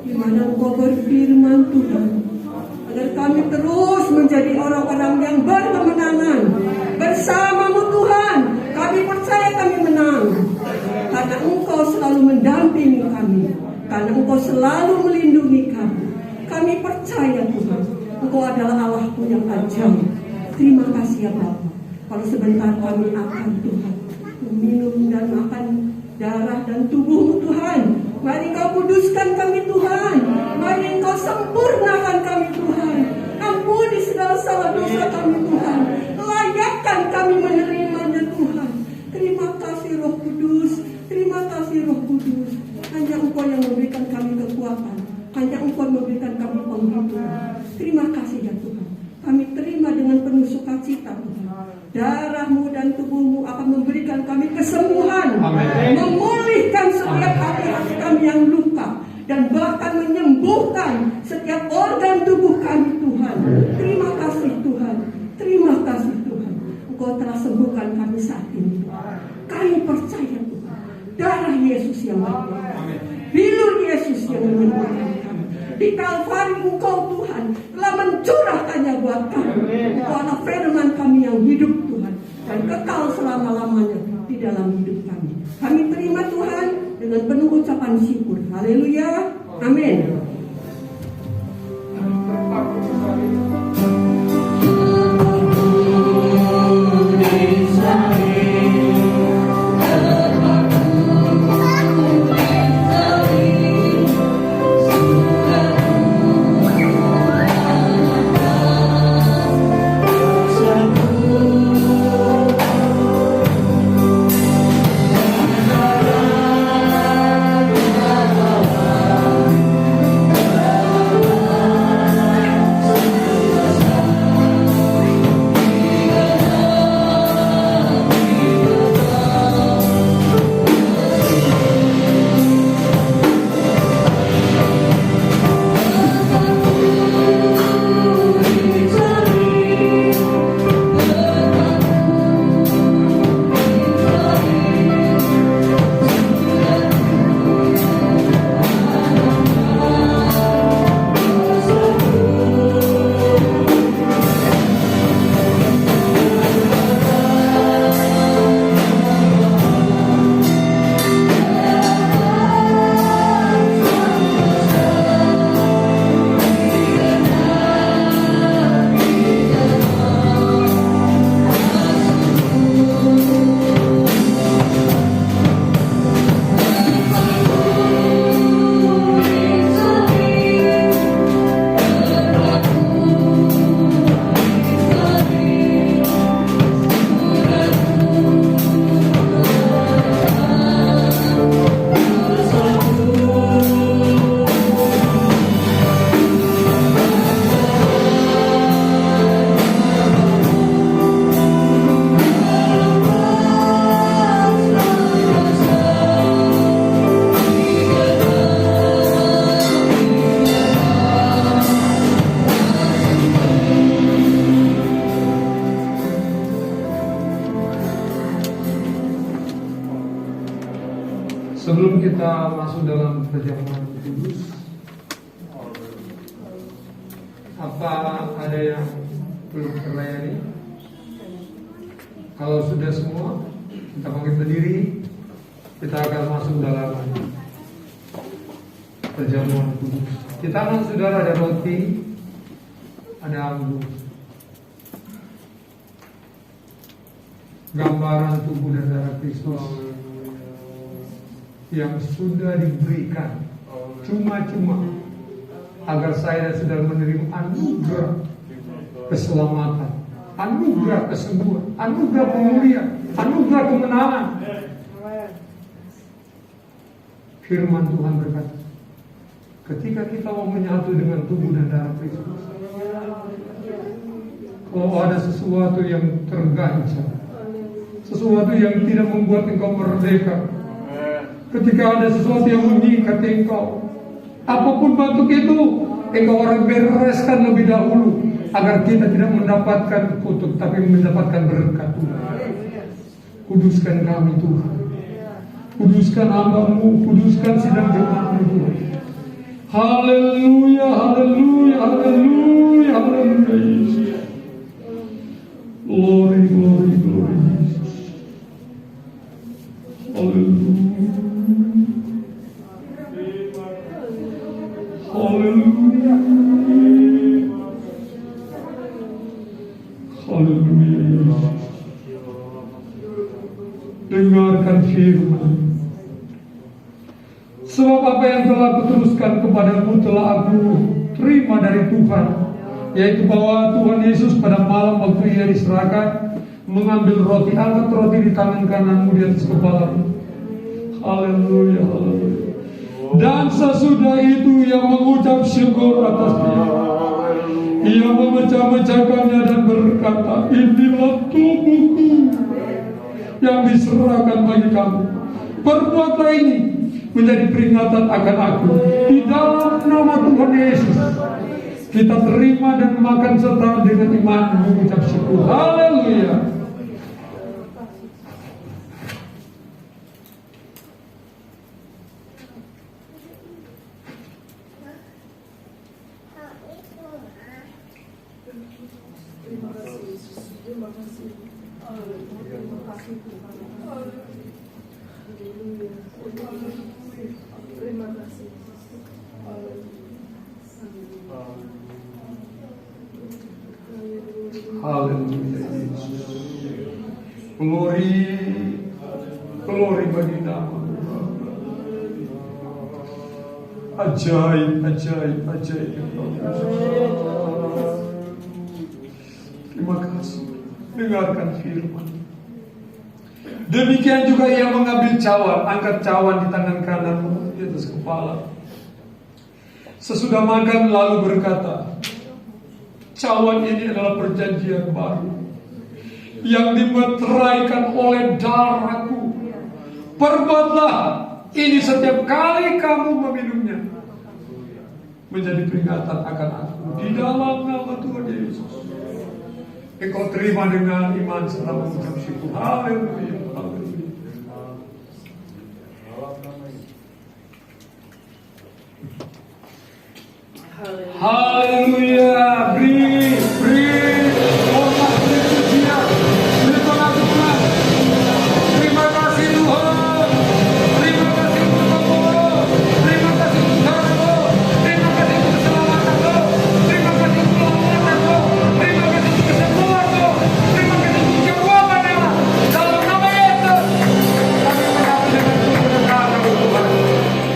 di mana Engkau berfirman Tuhan, agar kami terus menjadi orang-orang yang berkemenangan bersama-Mu Tuhan. Kami percaya kami menang, karena Engkau selalu mendampingi kami, karena Engkau selalu melindungi kami. Kami percaya Tuhan, Engkau adalah Allah-Ku yang ajaib. Terima kasih ya Bapa. Kalau sebentar kami akan Tuhan minum dan makan darah dan tubuh-Mu Tuhan. Mari Engkau kuduskan kami Tuhan. Mari Engkau sempurnakan kami Tuhan. Ampuni segala salah dosa kami Tuhan. Layakkan kami menerimanya Tuhan. Terima kasih Roh Kudus. Terima kasih Roh Kudus. Hanya Engkau yang memberikan kami kekuatan. Hanya Engkau memberikan kami penghidupan. Terima kasih ya Tuhan. Kami terima dengan penuh sukacita Tuhan. Darah-Mu dan tubuh-Mu akan memberikan kami kesembuhan. Amen. Memulihkan setiap hati-hati kami yang luka. Dan bahkan menyembuhkan setiap organ tubuh kami Tuhan. Terima kasih Tuhan. Terima kasih Tuhan. Engkau telah sembuhkan kami saat ini Tuhan. Kami percaya Tuhan. Darah Yesus yang berkuasa. Bilur Yesus yang menyembuhkan kami. Di Kalvari Engkau Tuhan telah mencurahkannya buat kami. Engkau anak firman kami yang hidup Tuhan, dan kekal selama-lamanya di dalam hidup kami. Kami terima Tuhan dengan penuh ucapan syukur. Haleluya. Amin. Sebelum kita masuk dalam perjamuan kudus, apa ada yang belum terlayani? Kalau sudah semua, kita bangkit berdiri. Kita akan masuk dalam perjamuan kudus. Di tangan saudara ada roti, ada anggur, gambaran tubuh dan darah Kristus yang sudah diberikan cuma-cuma agar saya dan saudara menerima anugerah keselamatan, anugerah kesembuhan, anugerah pemulihan, anugerah kemenangan. Firman Tuhan berkata, ketika kita mau menyatu dengan tubuh dan darah Kristus, kalau ada sesuatu yang terganjal, sesuatu yang tidak membuat engkau merdeka, ketika ada sesuatu yang mengikat engkau, apapun bentuk itu, engkau orang bereskan lebih dahulu, agar kita tidak mendapatkan kutuk, tapi mendapatkan berkat Tuhan. Kuduskan kami Tuhan, kuduskan hamba-Mu, kuduskan sidang jemaat-Mu Tuhan. Haleluya, haleluya, haleluya, haleluya Yesus. Glory, glory, glory Yesus. Haleluya. Haleluya. Haleluya. Dengarkan firman. Sebab apa yang telah kuteruskan kepadamu telah aku terima dari Tuhan, yaitu bahwa Tuhan Yesus pada malam waktu ia diserahkan mengambil roti, angkat roti di tangan kananmu di atas kepalamu. Haleluya, haleluya. Dan sesudah itu ia mengucap syukur atasnya. Ia memecah-mecahkannya dan berkata, inilah tubuhku yang diserahkan bagi kamu. Perbuatlah ini menjadi peringatan akan aku. Di dalam nama Tuhan Yesus kita terima dan makan serta dengan iman mengucap syukur. Haleluya. Terima kasih Yesus. Terima kasih. Terima kasih Tuhan. Haleluya. Terima kasih. Haleluya. Glory bagi nama. Ajaib. Terima kasih. Dengarkan firman. Demikian juga ia mengambil cawan, angkat cawan di tangan kanan di atas kepala. Sesudah makan lalu berkata, cawan ini adalah perjanjian baru yang dimeteraikan oleh darahku. Perbuatlah ini setiap kali kamu meminumnya, menjadi peringatan akan aku di dalam nama Tuhan Yesus. Engkau terima dengan iman serta mengucap syukur. Haleluya. Haleluya. Beri hormat, beri pujian, beri pengagungan. Terima kasih Tuhan. Terima kasih untuk kamu. Terima kasih untuk saudaraku. Terima kasih untuk keselamatanmu. Terima kasih untuk keselamatanmu. Terima kasih untuk kesembuhanmu. Terima kasih untuk jawabannya. Dalam nama Yesus. Kami menyatu dengan kebenaran Tuhan.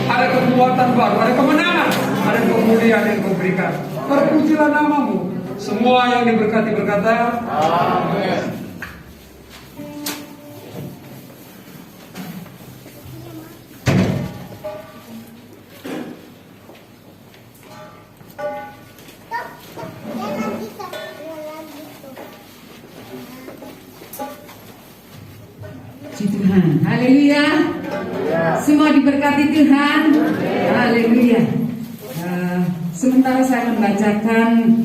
Ada kekuatan baru, ada kemenangan, ada kemuliaan yang kau berikan. Terpujilah namamu. Semua yang diberkati berkata, amin. Puji Tuhan. Haleluya. Semua diberkati Tuhan. Haleluya. Sementara saya membacakan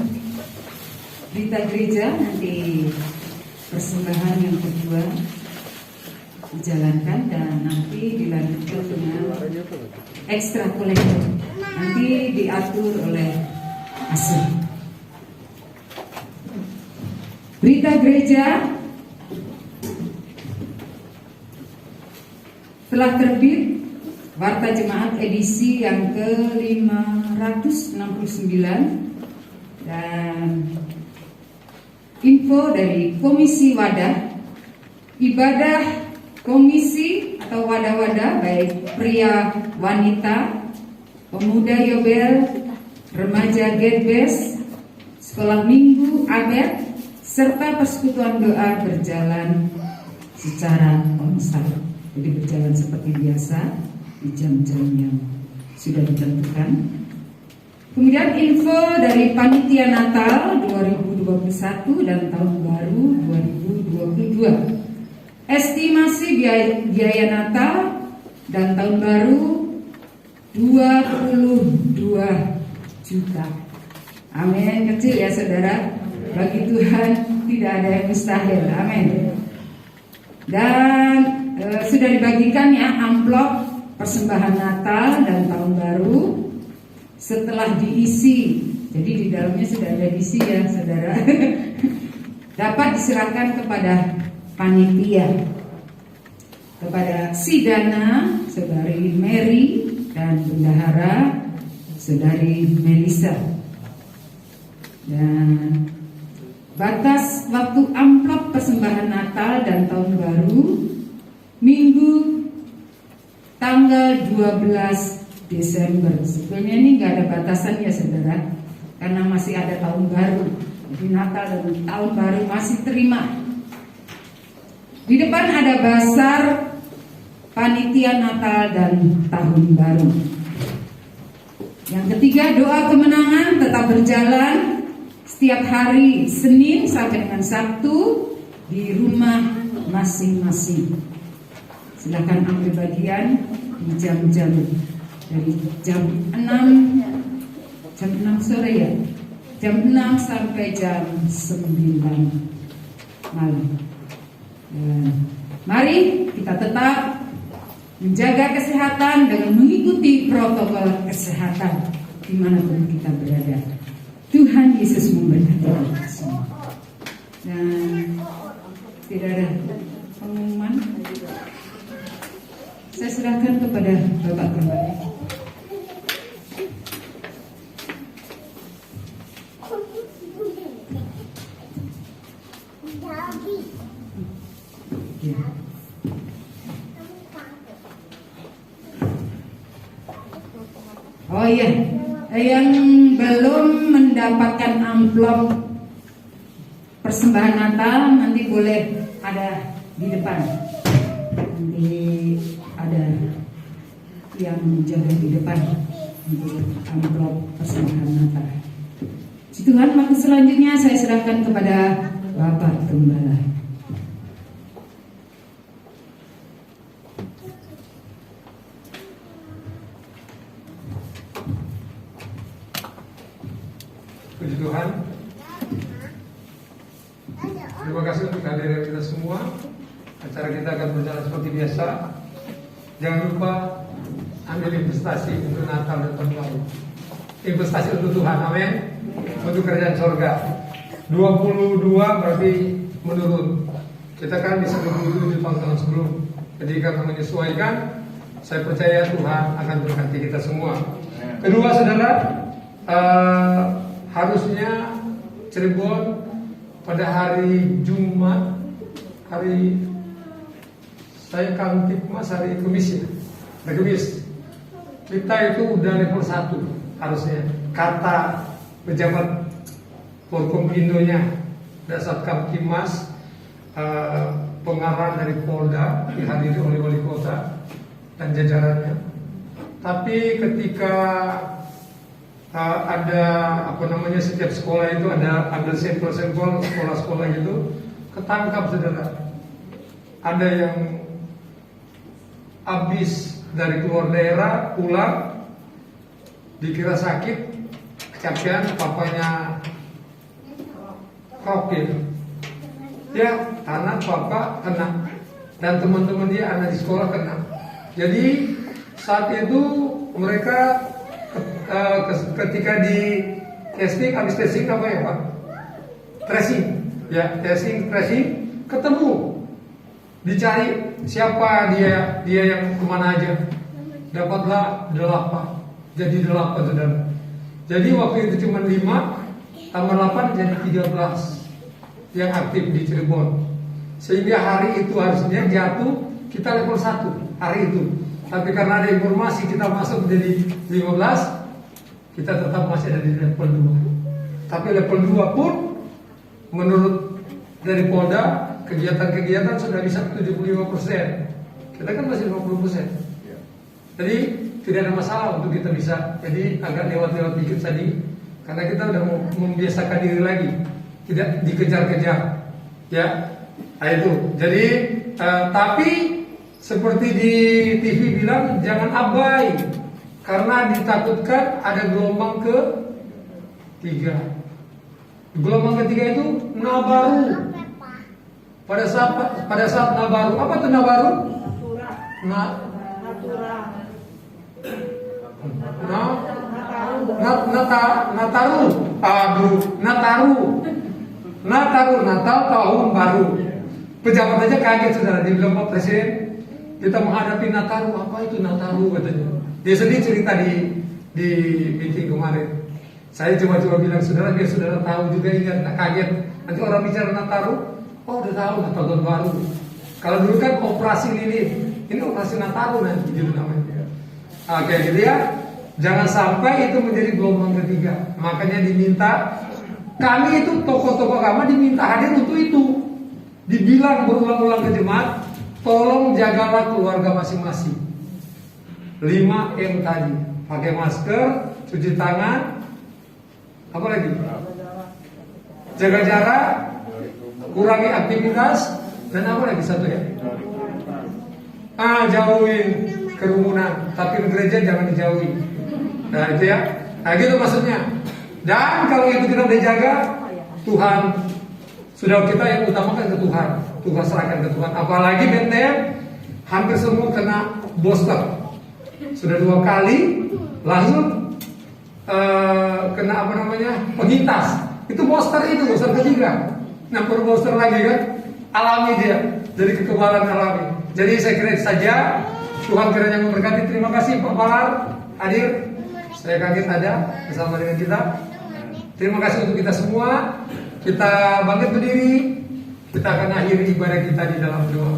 berita gereja, nanti persembahan yang kedua dijalankan dan nanti dilanjutkan dengan ekstra kolektor. Nanti diatur oleh Asih. Berita gereja telah terbit Warta Jemaat edisi yang ke-569 dan info dari Komisi Wadah, ibadah komisi atau wadah-wadah baik pria, wanita, pemuda Yobel, remaja Gedbes, sekolah minggu Abed, serta persekutuan doa berjalan secara onsite. Jadi berjalan seperti biasa di jam-jam yang sudah ditentukan. Kemudian info dari Panitia Natal 2021 dan Tahun Baru 2022. Estimasi biaya Natal dan Tahun Baru 22 juta. Amin. Kecil ya saudara. Bagi Tuhan tidak ada yang mustahil. Amin. Dan sudah dibagikan ya amplop persembahan Natal dan Tahun Baru setelah diisi. Jadi di dalamnya sudah ada isi ya saudara. Dapat diserahkan kepada panitia, kepada Sidana, saudari Mary, dan bendahara saudari Melisa. Dan batas waktu amplop persembahan Natal dan Tahun Baru Minggu tanggal 12 Desember. Sebenarnya ini nggak ada batasan ya saudara, karena masih ada Tahun Baru. Jadi Natal dan Tahun Baru masih terima. Di depan ada basar panitia Natal dan Tahun Baru. Yang ketiga, doa kemenangan tetap berjalan setiap hari Senin sampai dengan Sabtu di rumah masing-masing. Silakan ambil bagian di jam-jam dari jam 6 sore ya, jam 6 sampai jam 9 malam. Mari kita tetap menjaga kesehatan dengan mengikuti protokol kesehatan dimanapun kita berada. Tuhan Yesus memberkati. Oh iya, yang belum mendapatkan amplop persembahan Natal nanti boleh ada di depan. Nanti ada yang jaga di depan untuk amplop persembahan Natal. Tuhan, maka selanjutnya saya serahkan kepada Bapak Gembala. Puji Tuhan. Terima kasih untuk kehadiran kita semua. Acara kita akan berjalan seperti biasa. Jangan lupa ambil investasi untuk Natal dan tahun baru. Investasi untuk Tuhan, amin. Untuk kerajaan sorga. 22 berarti menurun. Kita kan bisa 27 tahun sebelum. Jadi karena menyesuaikan, saya percaya Tuhan akan berkati kita semua. Kedua, saudara, harusnya Cirebon pada hari Jumat, hari saya kantik mas hari Kamis ya, hari Kamis kita itu udah level 1 harusnya, kata pejabat Forkompindonya dan Satkamtimas, pengarahan dari Polda dihadiri oleh wali kota dan jajarannya. Tapi ketika ada setiap sekolah itu ada ambil sampel-sampel sekolah-sekolah gitu, ketangkap saudara, ada yang habis dari keluar daerah pulang dikira sakit, kecapean, papanya krokil ya, anak papa kena dan teman-teman dia anak di sekolah kena. Jadi saat itu mereka ketika di testing, habis testing apa ya Pak? Tracing, ya tracing, ketemu, dicari siapa dia yang kemana aja, dapatlah 8, jadi 8 saudara. Jadi waktu itu cuma 5 tambah 8 jadi 13 yang aktif di Cirebon. Sehingga hari itu harusnya jatuh kita level 1 hari itu. Tapi karena ada informasi kita masuk menjadi 15, kita tetap masih ada di level 2. Tapi level 2 pun menurut dari Polda, kegiatan-kegiatan sudah bisa 75%. Kita kan masih 50%. Jadi tidak ada masalah untuk kita bisa. Jadi agak lewat-lewat dikit tadi, karena kita sudah membiasakan diri lagi, tidak dikejar-kejar. Ya, nah itu. Jadi tapi seperti di TV bilang jangan abai, karena ditakutkan ada gelombang ke-3. Gelombang ketiga itu Nabaru. Pada saat Nabaru, apa itu Nabaru? Nataru, Natal tahun baru. Pejabat aja kaget saudara, dibilang Pak Presiden, kita menghadapi Nataru. Apa itu Nataru katanya? Dia sendiri cerita di meeting kemarin. Saya coba bilang saudara, biar saudara tahu juga, ingat, tak kaget. Nanti orang bicara Nataru, oh udah tahu Natal tahun baru. Kalau dulu kan operasi lilin, ini operasi Nataru nanti gitu namanya. Oke, gitu ya. Jangan sampai itu menjadi gelombang ketiga. Makanya diminta, kami itu tokoh-tokoh agama diminta hadir untuk itu. Dibilang berulang-ulang ke jemaat, tolong jagalah keluarga masing-masing. 5M tadi, pakai masker, cuci tangan, apa lagi? Jaga jarak, kurangi aktivitas, dan apa lagi satu ya? Jauhin kerumunan, tapi ke gereja jangan dijauhi. Nah itu ya, nah gitu maksudnya. Dan kalau itu kita udah jaga, Tuhan sudah, kita yang utamakan ke Tuhan, Tuhan serahkan ke Tuhan. Apalagi BTM hampir semua kena booster, sudah 2 kali, langsung kena penyintas. Itu booster ketiga. Nah perlu booster lagi kan, alami dia, jadi kekebalan alami. Jadi saya kira saja, Tuhan kiranya memberkati. Terima kasih Pak Balar hadir. Saya kaget ada bersama dengan kita. Terima kasih untuk kita semua. Kita bangkit berdiri. Kita akan akhiri ibadah kita di dalam doa.